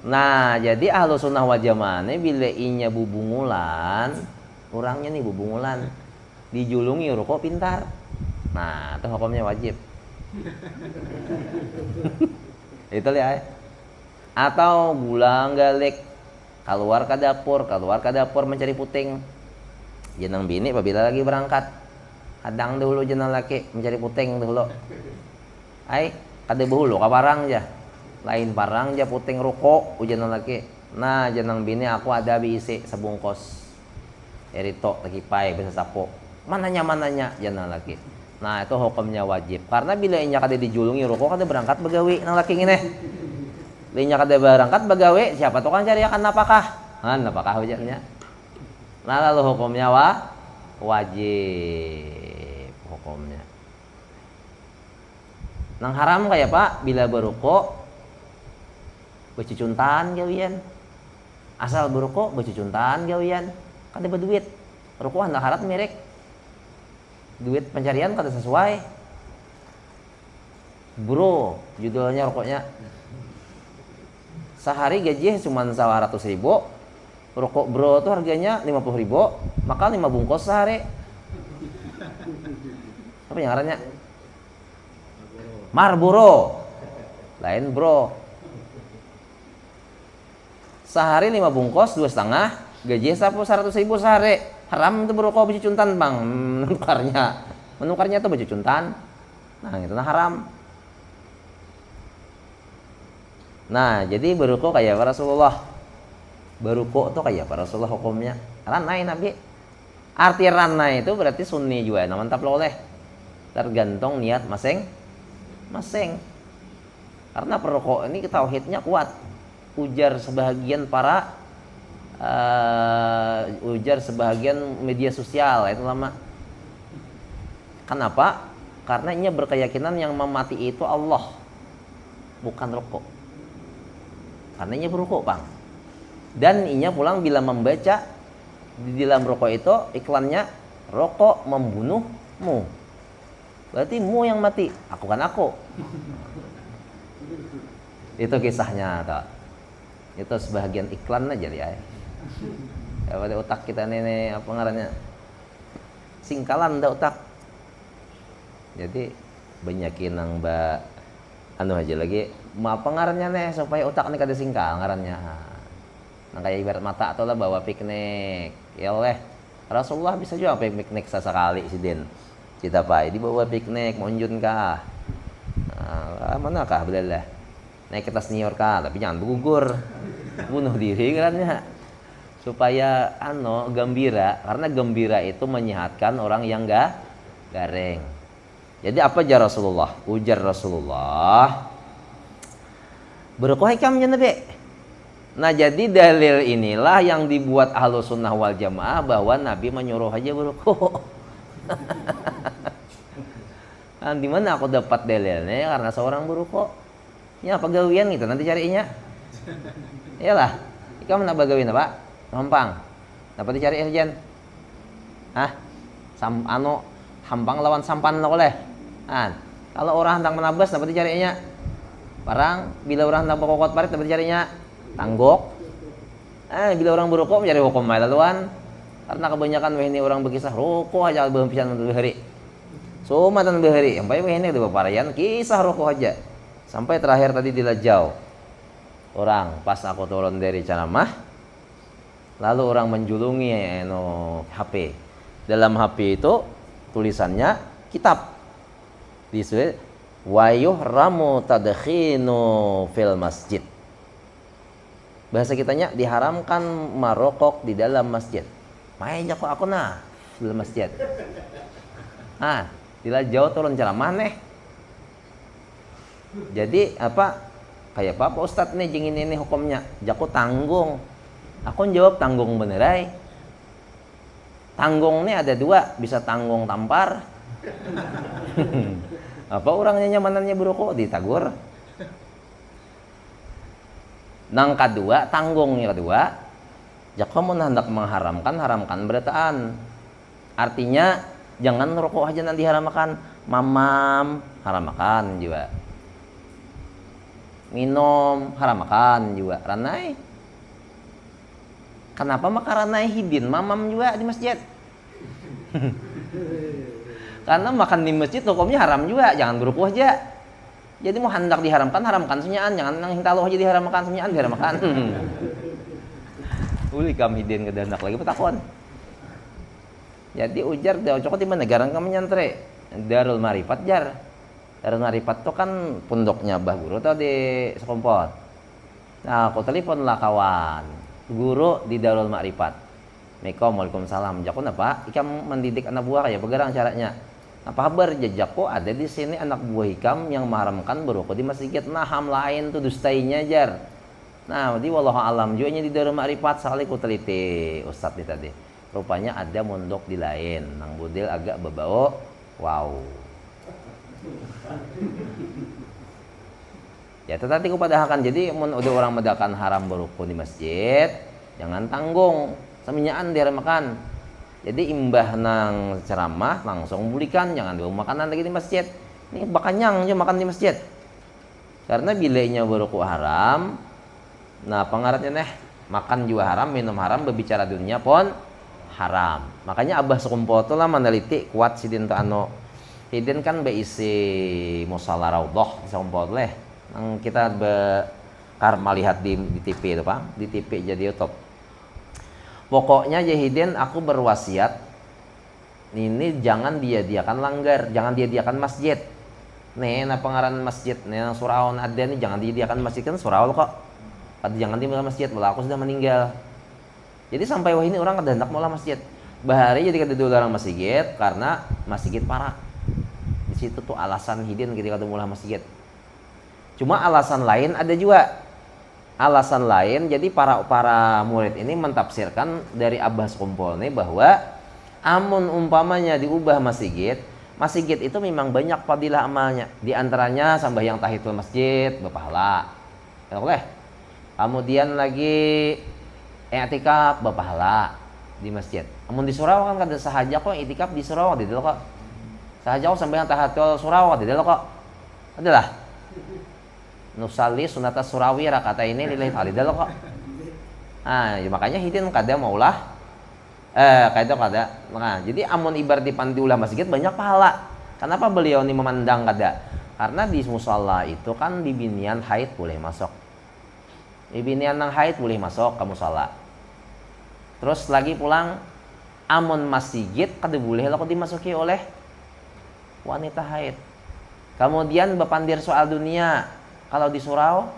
Nah, jadi ahlu sunnah wal jamaah ini bila inya bubungulan, orangnya nih bubungulan, dijulungi rokok pintar. Nah, itu hukumnya wajib. Itu lihat. Atau gulang galik keluar ke dapur mencari puting. Jenang bini apabila lagi berangkat. Hadang dulu jenang laki mencari puting dulu. Kada bahulu ka parang ja. Lain parang ja puting rokok jenang laki. Nah, jenang bini aku ada biisi sebungkos. Erito lagi pai bisa sapo. Mananya jenang laki. Nah itu hukumnya wajib. Karena bila inya kada dijulungi rokok kada berangkat begawi nang laki ini. Bila inya kada berangkat begawi siapa tuh kan cari akan napakah? Napakah wajarnya. Nah lalu hukumnya wajib hukumnya. Nang haram kayak pak bila berukuk becicuntan gawian. Asal berukuk becicuntan gawian. Kada berduit. Rukuk hendak harat merek. Duit pencarian kada sesuai. Bro, judulnya rokoknya. Sehari gaji cuma 100.000. Rokok bro tuh harganya 50.000, maka 5 bungkus sehari. Apa yang ngarannya? Marlboro. Lain bro. Sehari 5 bungkus 2,5, gaji 100.000 sehari. Haram itu berokok becicuntan bang, menukarnya tuh becicuntan. Nah itu haram. Nah jadi berokok kayak para Rasulullah. Berokok tuh kayak para Rasulullah hukumnya. Ranai nabi. Arti ranai itu berarti sunni juga. Nah mantap loh oleh. Tergantung niat masing-masing. Karena perokok ini tauhidnya kuat. Ujar sebahagian media sosial itu lama. Kenapa? Karena ini berkeyakinan yang memati itu Allah, bukan rokok. Karena ini berokok bang. Dan inya pulang bila membaca di dalam rokok itu iklannya rokok membunuhmu. Berarti mu yang mati, aku kan aku. Itu kisahnya tak. Itu sebahagian iklan aja ya. Ya pada otak kita nih apa ngarannya? Singkalan dah otak. Jadi banyakin nang mbak anu aja lagi apa ngarannya nih supaya otak nih kada singkal ngarannya. Nang kayak ibarat mata atau lah bawa piknik. Ya oleh Rasulullah bisa juga piknik sesekali si Den. Kita pak, dibawa piknik monjun kah? Nah, mana kah belalah? Naik kita senior kah, tapi jangan bergugur. Bunuh diri karenanya. Supaya gembira, karena gembira itu menyehatkan orang yang garing. Jadi apa aja Rasulullah? Ujar Rasulullah berkoh hikamnya nabi. Nah jadi dalil inilah yang dibuat Ahlus Sunnah wal Jamaah bahwa Nabi menyuruh aja berkoh. Nah, di mana aku dapat dalilnya? Karena seorang berkoh. Ya pegawaian gitu nanti carinya. Iyalah, kamu nak bagawian apa? Hampang. Dapat dicari irjen. Hampang lawan sampan oleh. Kalau orang hendak menabas dapat dicarinya. Parang bila orang hendak berkokot parit dapat dicarinya tanggok. Bila orang berokok mencari hukum laluan. Karena kebanyakan ini orang berkisah rokok aja berhempisan untuk hari. Sumatan berhari. Yang baik ini dua parayan kisah rokok aja. Sampai terakhir tadi dilajau. Orang pas aku turun dari ceramah, lalu orang menjulungi HP. Dalam HP itu tulisannya kitab. Disuruh wayuh ramu tadkhinu fil masjid. Bahasa kitanya diharamkan merokok di dalam masjid. Main kok aku di dalam masjid. Dilajau turun ceramah nih. Jadi apa? Kayak apa Ustadz nih jengin ini hukumnya. Jaku tanggung. Aku jawab tanggung benerai. Tanggung nih ada dua, bisa tanggung tampar. Apa orangnya nyamanannya berokok ditagur. Nang kedua, tanggungnya kedua. Jaku mau hendak mengharamkan, haramkan berataan. Artinya jangan rokok aja nanti haramkan. Mamam haramkan juga. Minum haram makan juga ranai. Kenapa makan ranai hidin mamam juga di masjid? Karena makan di masjid hukumnya haram juga, jangan berukhuh aja. Jadi mau hendak diharamkan haramkan sunyaan, jangan nang hintalo aja diharamkan sunyaan diharamkan. Uli kam hidin kedandak lagi petakon. Jadi ujar dah cokot di mana garang kamu nyantre Darul Marifat jar. Darul Marifat itu kan pondoknya Bah Guru atau di Sekompot. Nah, aku telepon lah kawan guru di Darul Marifat. Waalaikumsalam. Jakun apa? Ikam mendidik anak buah kayak begarang caranya. Apa kabar jejak kok ada di sini anak buah hikam yang mengharamkan berokok di masjid. Nah ham lain tuh dustainya jar. Nah di wallahu alam juga di Darul Ma'rifat sekali ku teliti Ustadz nih tadi. Rupanya ada mondok di lain. Nang budil agak berbau. Wow. Ya tetapi kepada akan jadi udah orang medakan haram berokok di masjid, jangan tanggung. Saminyaan dia makan. Jadi imbah nang ceramah langsung bulikan, jangan bawa makanan lagi di masjid. Ini bakanyang aja makan di masjid. Karena bilainya berokok haram. Nah, pengaratnya makan juga haram, minum haram, berbicara dunia pun haram. Makanya abah sekumpul tuh lah meneliti kuat sidin tu ano. Hidin kan beisi musala raudhah sekumpul leh. Nang kita melihat di TV itu Pak, di TV jadi YouTube. Pokoknya Jahidin aku berwasiat ini jangan dia-diakan langgar, jangan dia-diakan masjid. Nih, na pengaran masjid, nih surau ada nih jangan dia-diakan masjid kan surau kok. Jangan di masjid, malah aku sudah meninggal. Jadi sampai wah ini orang kada hendak mula masjid. Bahari jadi kada dulu orang masjid karena masjid parah. Di situ tuh alasan Hidin ketika kada mula masjid. Cuma alasan lain ada juga. Alasan lain jadi para murid ini mentafsirkan dari Abbas Kumpul nih bahwa amun umpamanya diubah masjid itu memang banyak fadilah amalnya. Di antaranya sambayang tahiyatul masjid berpahala. Boleh. Kemudian lagi i'tikaf berpahala di masjid. Amun di surau kan kada sahaja kok i'tikaf di surau di kok. Sahaja kok sambayang tahiyatul surau di kok. Adalah nusali sunata surawi rakata ini lillahi ta'ala kok. Nah, ya makanya Hidin kada maulah kada. Nah, jadi amun ibarat dipandiulah masjid banyak pahala. Kenapa beliau ini memandang kada? Karena di musala itu kan di binian haid boleh masuk. Di binian nang haid boleh masuk ke musala. Terus lagi pulang amun masjid kada boleh lah dimasuki oleh wanita haid. Kemudian bepandir soal dunia. Kalau di surau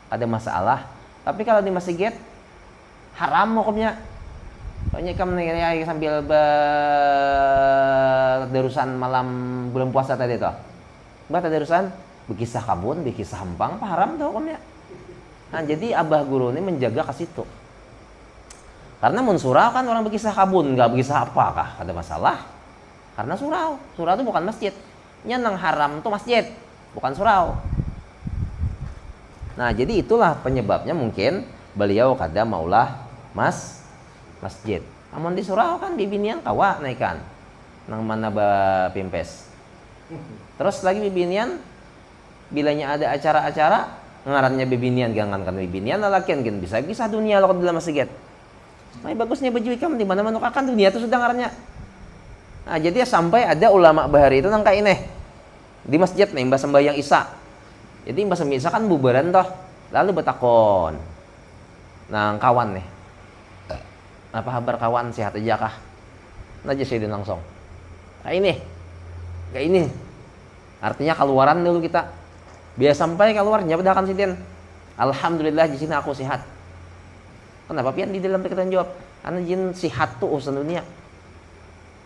ada masalah, tapi kalau di masjid haram hukumnya. Soalnya kamu nih sambil berdarusan malam bulan puasa tadi toh. Berdarusan berkisah kabun, berkisah hampang, haram tuh hukumnya. Nah, jadi abah guru ini menjaga ke situ. Karena mun surau kan orang berkisah kabun, nggak berkisah apakah ada masalah. Karena surau itu bukan masjid. Nyenang haram tuh masjid, bukan surau. Nah, jadi itulah penyebabnya mungkin beliau kada maulah masjid. Amun di surau kan bibinian kawa naikan. Nang mana ba pimpes. Terus lagi bibinian bilanya ada acara-acara ngarannya bibinian jangan kan bibinian lalakian kan bisa dunia lo dalam masjid. Nah, bagusnya baju ikam di mana-mana akan dunia itu sudah ngarannya. Nah, jadi sampai ada ulama bahari itu nang kaineh di masjid nih mbah sembahyang Isya. Jadi mbak semisa kan bubaran toh, lalu betakon. Nah kawan nih, apa kabar kawan sehat aja kah? Naja saya langsung. Kayak ini. Artinya keluaran dulu kita. Biar sampai keluarnya bedakan sidin. Alhamdulillah di sini aku sehat. Kenapa pian di dalam perkataan jawab? Karena jin sehat tuh urusan dunia.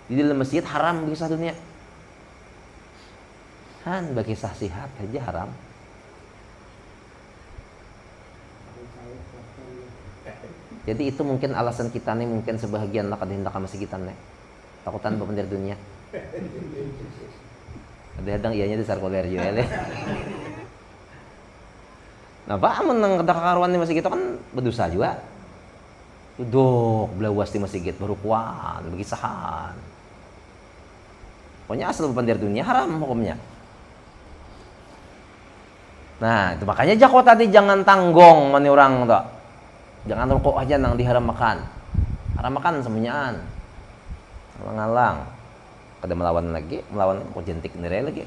Di dalam masjid haram bagi dunia. Han bagi sehat aja haram. Jadi itu mungkin alasan kita nih mungkin sebahagian lah kada hendak masih kita nih. Takutan bependir dunia. Kadang-kadang ianya di sarkoler juga ya. Nah, Pak menang kada kakaruan di masjid kita kan berdosa juga. Duduk belawas di masjid berukuan, begisahan. Pokoknya asal bependir dunia haram hukumnya. Nah, itu makanya jako tadi jangan tanggung mani orang tuh. Jangan rokok aja nang diharam makan. Haram makan semuanyaan. Ngalang-ngalang. Kada melawan kok jentik nere lagi.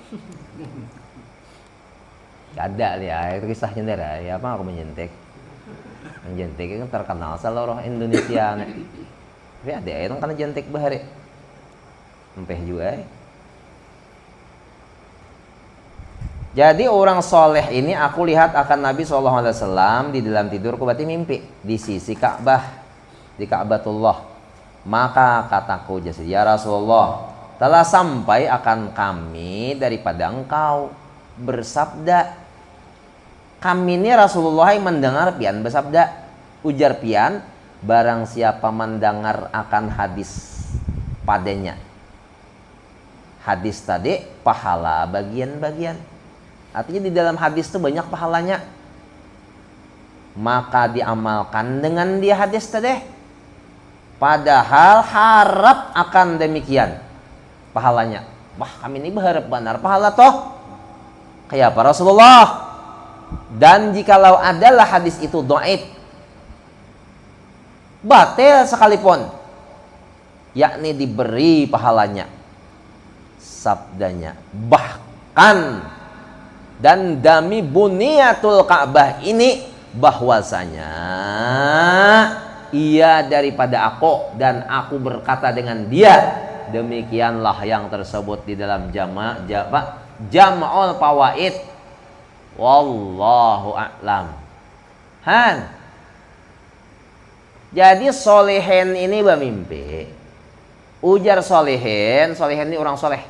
Gak ada ya, itu kisahnya nere. Ya apa aku menjentik. Menjentik kan terkenal seluruh Indonesia. Tapi ada yang kena jentik bahari. Empeh juga. Jadi orang soleh ini aku lihat akan Nabi SAW di dalam tidur aku berarti mimpi di sisi Ka'bah, di Ka'batullah. Maka kataku ya Rasulullah, telah sampai akan kami daripada engkau bersabda. Kami ini Rasulullah mendengar pian bersabda. Ujar pian, barang siapa mendengar akan hadis padanya. Hadis tadi pahala bagian-bagian. Artinya di dalam hadis itu banyak pahalanya. Maka diamalkan dengan dia hadis tadi. Padahal harap akan demikian pahalanya. Wah, kami ini berharap benar pahala toh. Kayak apa Rasulullah? Dan jikalau adalah hadis itu dhaif, batil sekalipun, yakni diberi pahalanya. Sabdanya, bahkan dan dami buniyatul Ka'bah ini bahwasanya ia daripada aku dan aku berkata dengan dia, demikianlah yang tersebut di dalam Jam'ul Fawaid. Wallahu a'lam. Jadi solehin ini bermimpi. Ujar solehin ini orang soleh.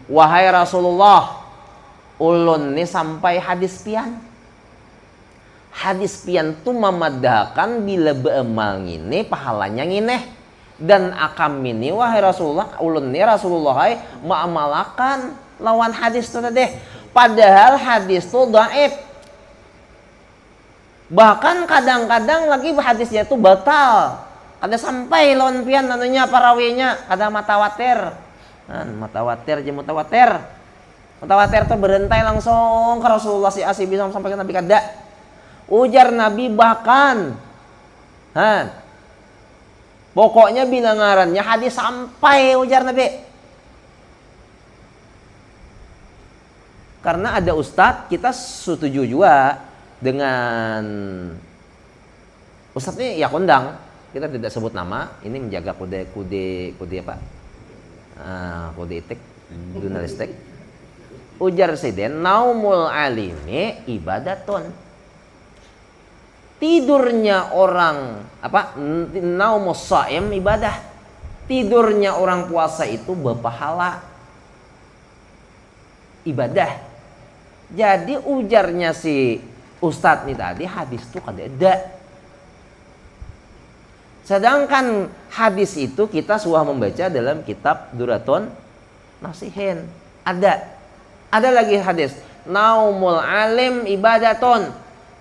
Wahai Rasulullah, ulun ini sampai hadis pian. Hadis pian tuh memadahkan bila beemal ngini pahalanya ngineh. Dan akam ini wahai Rasulullah, ulun ini Rasulullah ma'amalakan lawan hadis itu tadi. Padahal hadis itu dhaif. Bahkan kadang-kadang lagi hadisnya itu batal. Kada sampai lawan pian nanunya parawinya, kada matawatir. Matawatir je mutawatir. Mutawatir itu berentai langsung ke Rasulullah si bisa sampai ke Nabi kada. Ujar Nabi bahkan pokoknya bilangarannya hadis sampai ujar Nabi. Karena ada ustadz, kita setuju juga dengan ustadz ini ya kondang, kita tidak sebut nama, ini menjaga kode apa? Kode etik, jurnalistik. Ujar Siden, naumul alimi ibadatun. Tidurnya orang naumus shaim ibadah. Tidurnya orang puasa itu berpahala ibadah. Jadi ujarnya si ustadz nih tadi hadis itu kada ada. Sedangkan hadis itu kita sudah membaca dalam kitab Duratun Nasihin. Ada lagi hadis. Naumul alim ibadatun.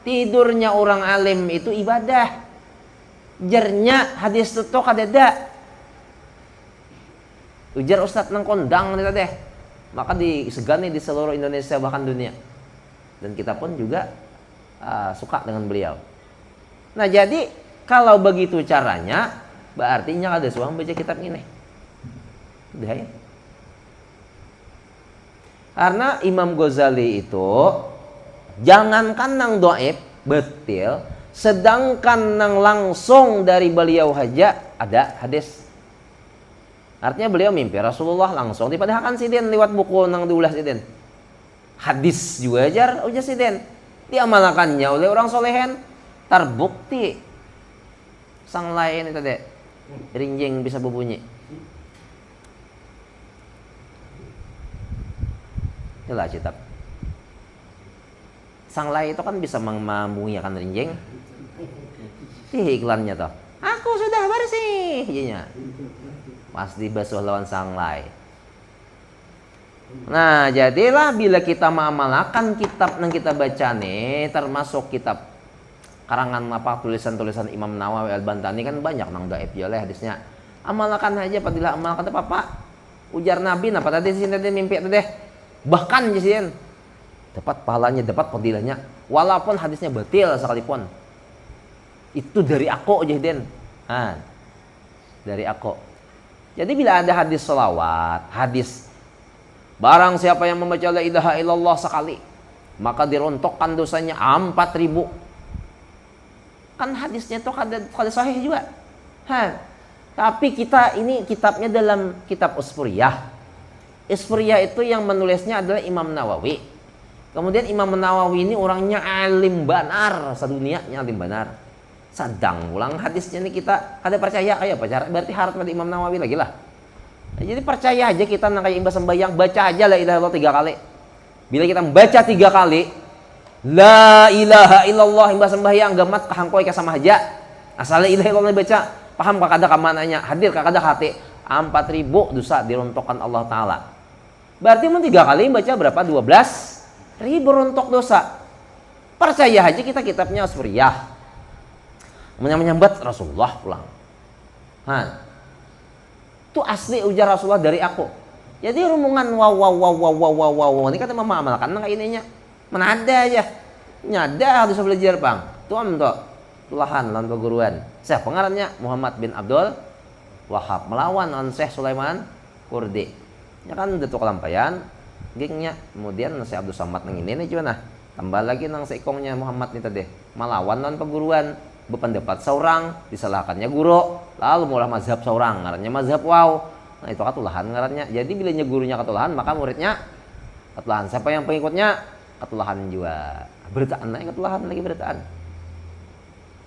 Tidurnya orang alim itu ibadah. Jernya hadis itu kada ada. Ujar ustadz nang kondang nih tadi. Maka disegani di seluruh Indonesia bahkan dunia. Dan kita pun juga suka dengan beliau. Nah jadi kalau begitu caranya, berarti ada suang baca kitab ini. Udah ya. Karena Imam Ghazali itu jangankan nang dhaif betil, sedangkan nang langsung dari beliau haja ada hadis. Artinya beliau mimpi Rasulullah langsung dipadahkan Siden lewat buku nang diulas Siden. Hadis juga ujar Siden. Diamalkannya oleh orang solehen terbukti. Sang lain itu deh. Rinjing bisa berbunyi. Itulah kitab. Sang lain itu kan bisa membunyikan rinjing. Iklannya toh. Aku sudah bersih. Ianya. Pasti basuh lawan sanglai. Nah jadilah bila kita mengamalkan kitab yang kita baca nih, termasuk kitab karangan tulisan-tulisan Imam Nawawi Al-Bantani kan banyak nang dhaif ya hadisnya. Amalkan aja padahal amalkan apa? Ujar Nabi apa tadi sini tadi mimpi tadi. Bahkan jisian dapat pahalanya, dapat fadilahnya walaupun hadisnya batil sekalipun. Itu dari aku aja Den. Dari aku. Jadi bila ada hadis selawat, hadis barang siapa yang membaca la ilaha illallah sekali, maka dirontokkan dosanya 4.000. Kan hadisnya itu kada sahih juga. Tapi kita ini kitabnya dalam kitab Usfuriyah. Usfuriyah itu yang menulisnya adalah Imam Nawawi. Kemudian Imam Nawawi ini orangnya alim benar, sedunianya alim benar. Sadang ulang hadisnya ini kita kada percaya kayak apa cara berarti harap pada Imam Nawawi lagi lah. Jadi percaya aja kita nang kayak imbas sembahyang, baca aja la ilaha illallah 3 kali. Bila kita membaca 3 kali la ilaha illallah imbas sembahyang gamat kahangkoy ka sama aja. Asal la ilaha illallah baca, paham kakada ka mananya, hadir kakada hati, 4.000 dosa dirontokkan Allah taala. Berarti mun 3 kali baca berapa? 12.000 rontok dosa. Percaya aja kita kitabnya Suriah. Menyambat Rasulullah pulang. Itu asli ujar Rasulullah dari aku. Jadi rumungan wow ini kata mama amalkan nang ininya. Mana ada aja. Nyada harus belajar bang. Tuam tuh. Tulahan lawan perguruan. Syekh pengarangnya Muhammad bin Abdul Wahab melawan on Syekh Sulaiman Kurdi. Ya kan udah tuh kelampayan. Gengnya. Kemudian Syekh Abdul Samad nang ini gimana? Tambah lagi nang seikongnya Muhammad nih tadi. Melawan lawan perguruan. Berpendapat seorang, disalahkannya guru, lalu mulai mazhab seorang, ngarannya mazhab wow. Nah itu katulahan ngarannya. Jadi bila gurunya katulahan, maka muridnya katulahan. Siapa yang pengikutnya? Katulahan juga. Beritaan lagi katulahan lagi beritaan.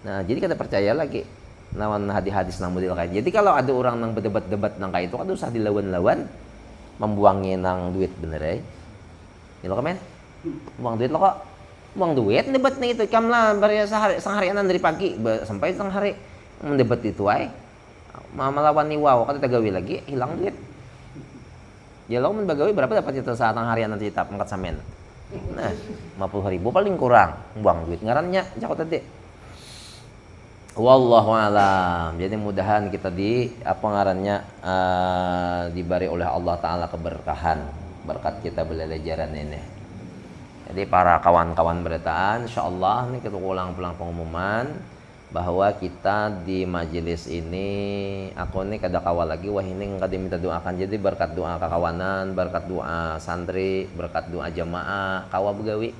Nah jadi kita percaya lagi nawan hadis-hadis nang model kayak. Jadi kalau ada orang nang berdebat-debat nang kayak itu kan usah dilawan-lawan, membuangin nang duit bener ya. Ini lo komen? Buang duit lo kok. Buang duit debat nih itu kamlah bari sangharianan dari pagi sampai tengah hari mendebat itu ay melawan nih wow kan kita gawe lagi hilang duit ya lo men bagawe berapa dapat itu saat harian nanti kita angkat samen nah 50.000 paling kurang buang duit ngarannya jakot tadi wallahu alam. Jadi mudahan kita di apa ngarannya diberi oleh Allah taala keberkahan berkat kita belajaran ini. Jadi para kawan-kawan beritaan, insyaallah ini kita ulang pengumuman bahwa kita di majelis ini, aku ini kada kawal lagi, wah ini kada minta doakan. Jadi berkat doa kakawanan, berkat doa santri, berkat doa jamaah, kawa begawi.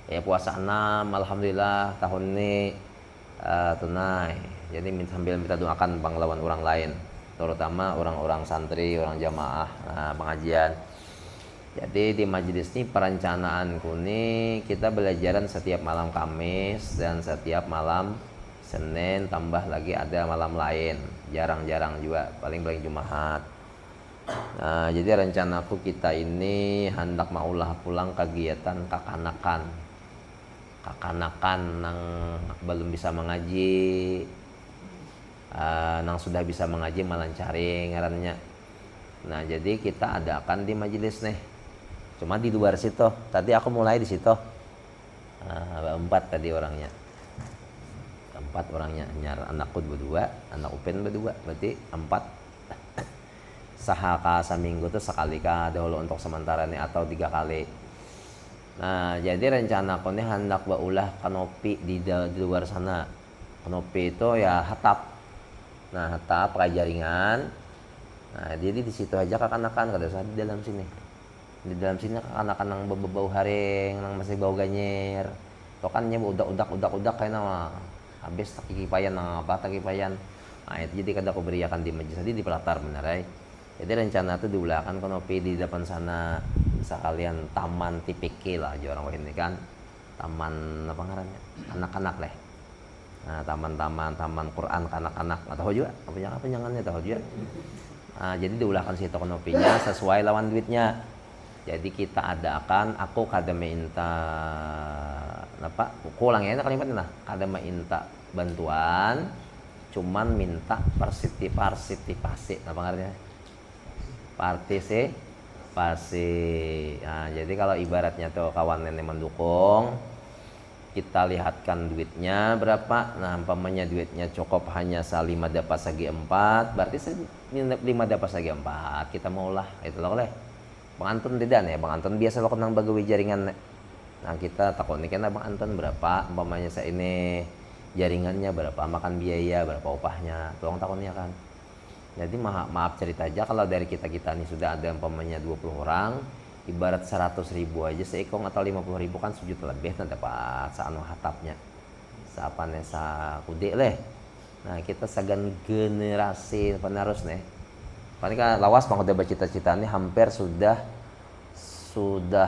Ya puasa 6, alhamdulillah tahun ini tunai. Jadi sambil minta doakan bang lawan orang lain, terutama orang-orang santri, orang jamaah pengajian. Jadi di majelis ini perencanaanku ini kita belajaran setiap malam Kamis dan setiap malam Senin, tambah lagi ada malam lain, jarang-jarang juga, paling Jumat. Nah, jadi rencanaku kita ini hendak maulah pulang kegiatan kakanakan nang belum bisa mengaji, nang sudah bisa mengaji melancari ngarannya. Nah, jadi kita adakan di majelis nih. Cuma di luar situ. Tadi aku mulai di situ. 4 tadi orangnya. 4 orangnya. Nyar anakku berdua, anak Upen berdua. Berarti 4. Sahaka seminggu tuh sekali kah dahulu untuk sementara ini atau 3 kali. Nah, jadi rencana aku ini hendak baulah kanopi di luar sana. Kanopi itu ya hatap. Nah, hatap pakai jaringan. Nah, jadi di situ aja kakanakan kada usah di dalam sini. Di dalam sini anak-anak nang bau haring, nang masih bau ganyer. Tokannya udak kayak nama habis takikipayan nang apa takikipayan. Nah, itu jadi kada aku beriakan di majelis tadi di pelatar bener ay. Jadi rencana itu diulakan konopi di depan sana sekalian taman TPK lah orang ini kan. Taman apa ngarannya? Anak-anak leh. Nah, taman Quran anak-anak. Tahu juga apa jangannya tahu juga. Nah, jadi diulahkan situ konopinya sesuai lawan duitnya. Jadi kita adakan aku kada minta apa ulang ya kalimatnya kada minta bantuan cuman minta partisipasi apa artinya partisipasi. Nah, jadi kalau ibaratnya tuh kawan nenek mendukung kita lihatkan duitnya berapa. Nah, umpamanya duitnya cukup hanya 5 dapat segi 4 berarti 5 dapat segi 4 kita maulah itu loh oleh Bang Anton tidak nih, Bang Anton biasa lo kenang bagawi jaringan. Nah kita takut nih karena Bang Anton berapa, umpamanya saya ini jaringannya berapa, makan biaya berapa upahnya, tolong takutnya kan. Jadi maaf cerita aja kalau dari kita nih sudah ada umpamanya 20 orang, ibarat 100.000 aja seikong atau 50.000 kan sejuta lebih nanti dapat saano hatapnya. Saapane sa kude leh. Nah kita sagan generasi penerus nih. Paling kan lawas mau udah cita-cita ini hampir sudah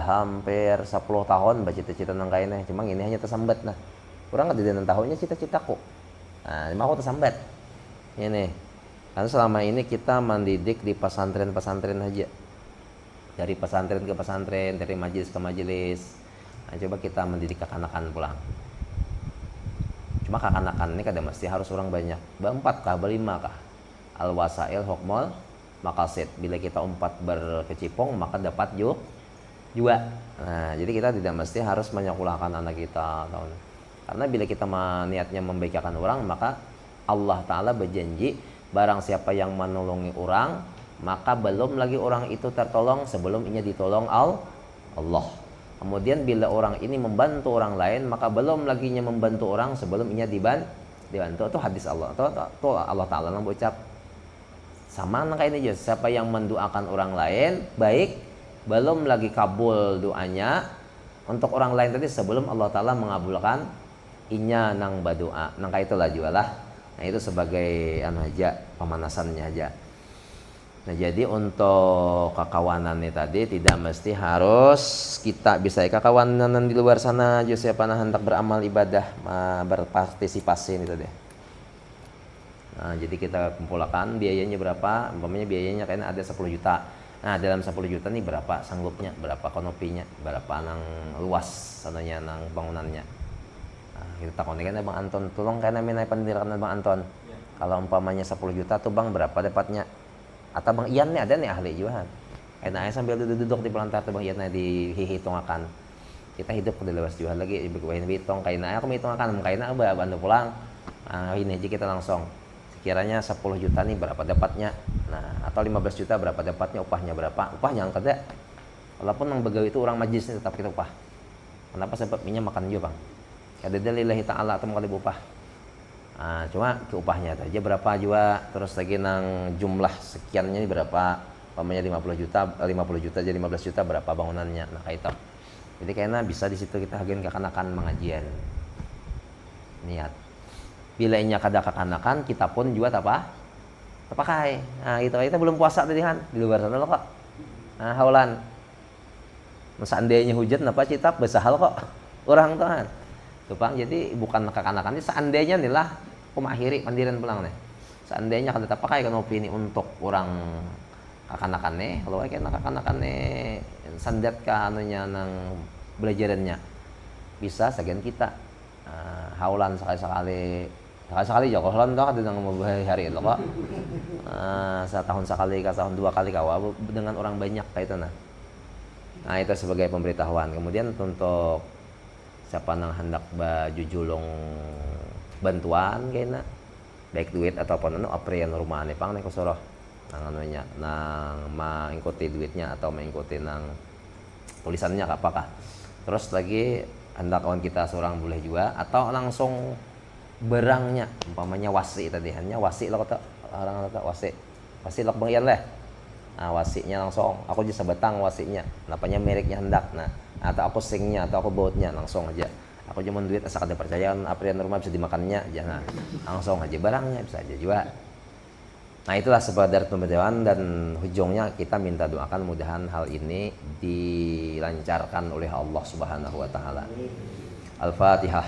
hampir 10 tahun cita-cita nang kayaknya. Cuma ini hanya tersambat nah. Kurang ada tahunnya cita-citaku. Nah, lima aku tersambat. Ini Karena selama ini kita mendidik di pesantren-pesantren aja. Dari pesantren ke pesantren, dari majelis ke majelis. Nah, coba kita mendidik kekanakan pulang. Cuma kekanakan ini kadang mesti harus orang banyak. Berempat kah, berlima kah? Al-wasail hukmul maqasid. Bila kita umpat berkecipong maka dapat juga. Nah, jadi kita tidak mesti harus menyekolahkan anak kita. Karena bila kita niatnya membaikakan orang, maka Allah Ta'ala berjanji, barang siapa yang menolongi orang, maka belum lagi orang itu tertolong sebelum ia ditolong Allah. Kemudian bila orang ini membantu orang lain, maka belum laginya membantu orang sebelum ia dibantu. Itu hadis Allah. Itu Allah Ta'ala yang berucap. Sama kayak ini aja. Siapa yang mendoakan orang lain baik, belum lagi kabul doanya untuk orang lain tadi sebelum Allah Ta'ala mengabulkan inya nang berdoa. Nang kayak itulah jualah. Nah itu sebagai aja pemanasannya aja. Nah jadi untuk kekawanan ini tadi tidak mesti harus kita bisa kekawanan di luar sana aja siapa nah hendak beramal ibadah berpartisipasi itu deh. Nah jadi kita kumpulkan biayanya berapa, umpamanya biayanya kayaknya ada 10 juta. Nah dalam 10 juta nih berapa sanggupnya, berapa konopinya, berapa nang luas sananya nang bangunannya. Nah, kita takutnya kan Bang Anton, tolong kayaknya minai pendirian Bang Anton. Ya. Kalau umpamanya 10 juta tuh Bang berapa dapatnya? Atau Bang Ian nih ada nih ahli juga. Karena saya sambil duduk di pelantar tuh Bang Ian dihitung-akan. Kita hidup di lewas juga lagi berkuain hitung kaina aku hitung-akan kaina bantu pulang. Nah, ini aja kita langsung sekiranya 10 juta nih berapa dapatnya. Nah, atau 15 juta berapa dapatnya, upahnya berapa? Upahnya angkat ya. Walaupun yang begawi itu orang majlis ini tetap kita upah. Kenapa sebab minyak makan juga, Bang? Kada lillahi ta'ala atau kali upah. Nah, cuma ke upahnya aja berapa juga, terus lagi nang jumlah sekiannya ini berapa, umpamanya 50 juta jadi 15 juta berapa bangunannya. Nah kayak itu. Jadi kayaknya bisa di situ kita hagen kekanakan mengajian. Niat. Bila inya kada kekanakan kita pun juga apa? Terpakai. Nah, itu kita belum puasa tadi kan di luar sana lo kok. Nah, haulan. Seandainya hujan apa cita besahal kok. Orang tuh kan. Tuh Bang, jadi bukan kekanakan ini seandainya nih lah aku mengakhiri pandiran pulang nih. Seandainya kada pakai kan opini untuk orang kakanakan nih, kalau kayak kakanakan nih sandat ka anunya nang belajarannya bisa segan kita haulan sekali jauh haulan dah dengan hari itu kok setahun sekali tahun 2 kali kawa dengan orang banyak kayak itu nah itu sebagai pemberitahuan. Kemudian untuk siapa nang hendak baju julung bantuan kayaknya baik duit ataupun aprian rumah nih pang nih kusoroh nang anunya nang mengikuti duitnya atau mengikuti nang tulisannya apakah. Terus lagi hendak kawan kita seorang boleh juga atau langsung berangnya umpamanya wasi tadi hanya wasi lo kata orang kata wasi lo Bang Ian lah. Nah wasinya langsung aku bisa betang wasinya napanya mereknya hendak nah atau aku singnya atau aku bautnya langsung aja. Aku cuma duit asal ada percayaan aprian rumah bisa dimakannya jangan langsung aja barangnya bisa aja juga. Nah itulah sekedar pemberitahuan dan ujungnya kita minta doakan mudahan hal ini dilancarkan oleh Allah Subhanahu wa taala. Al-Fatihah.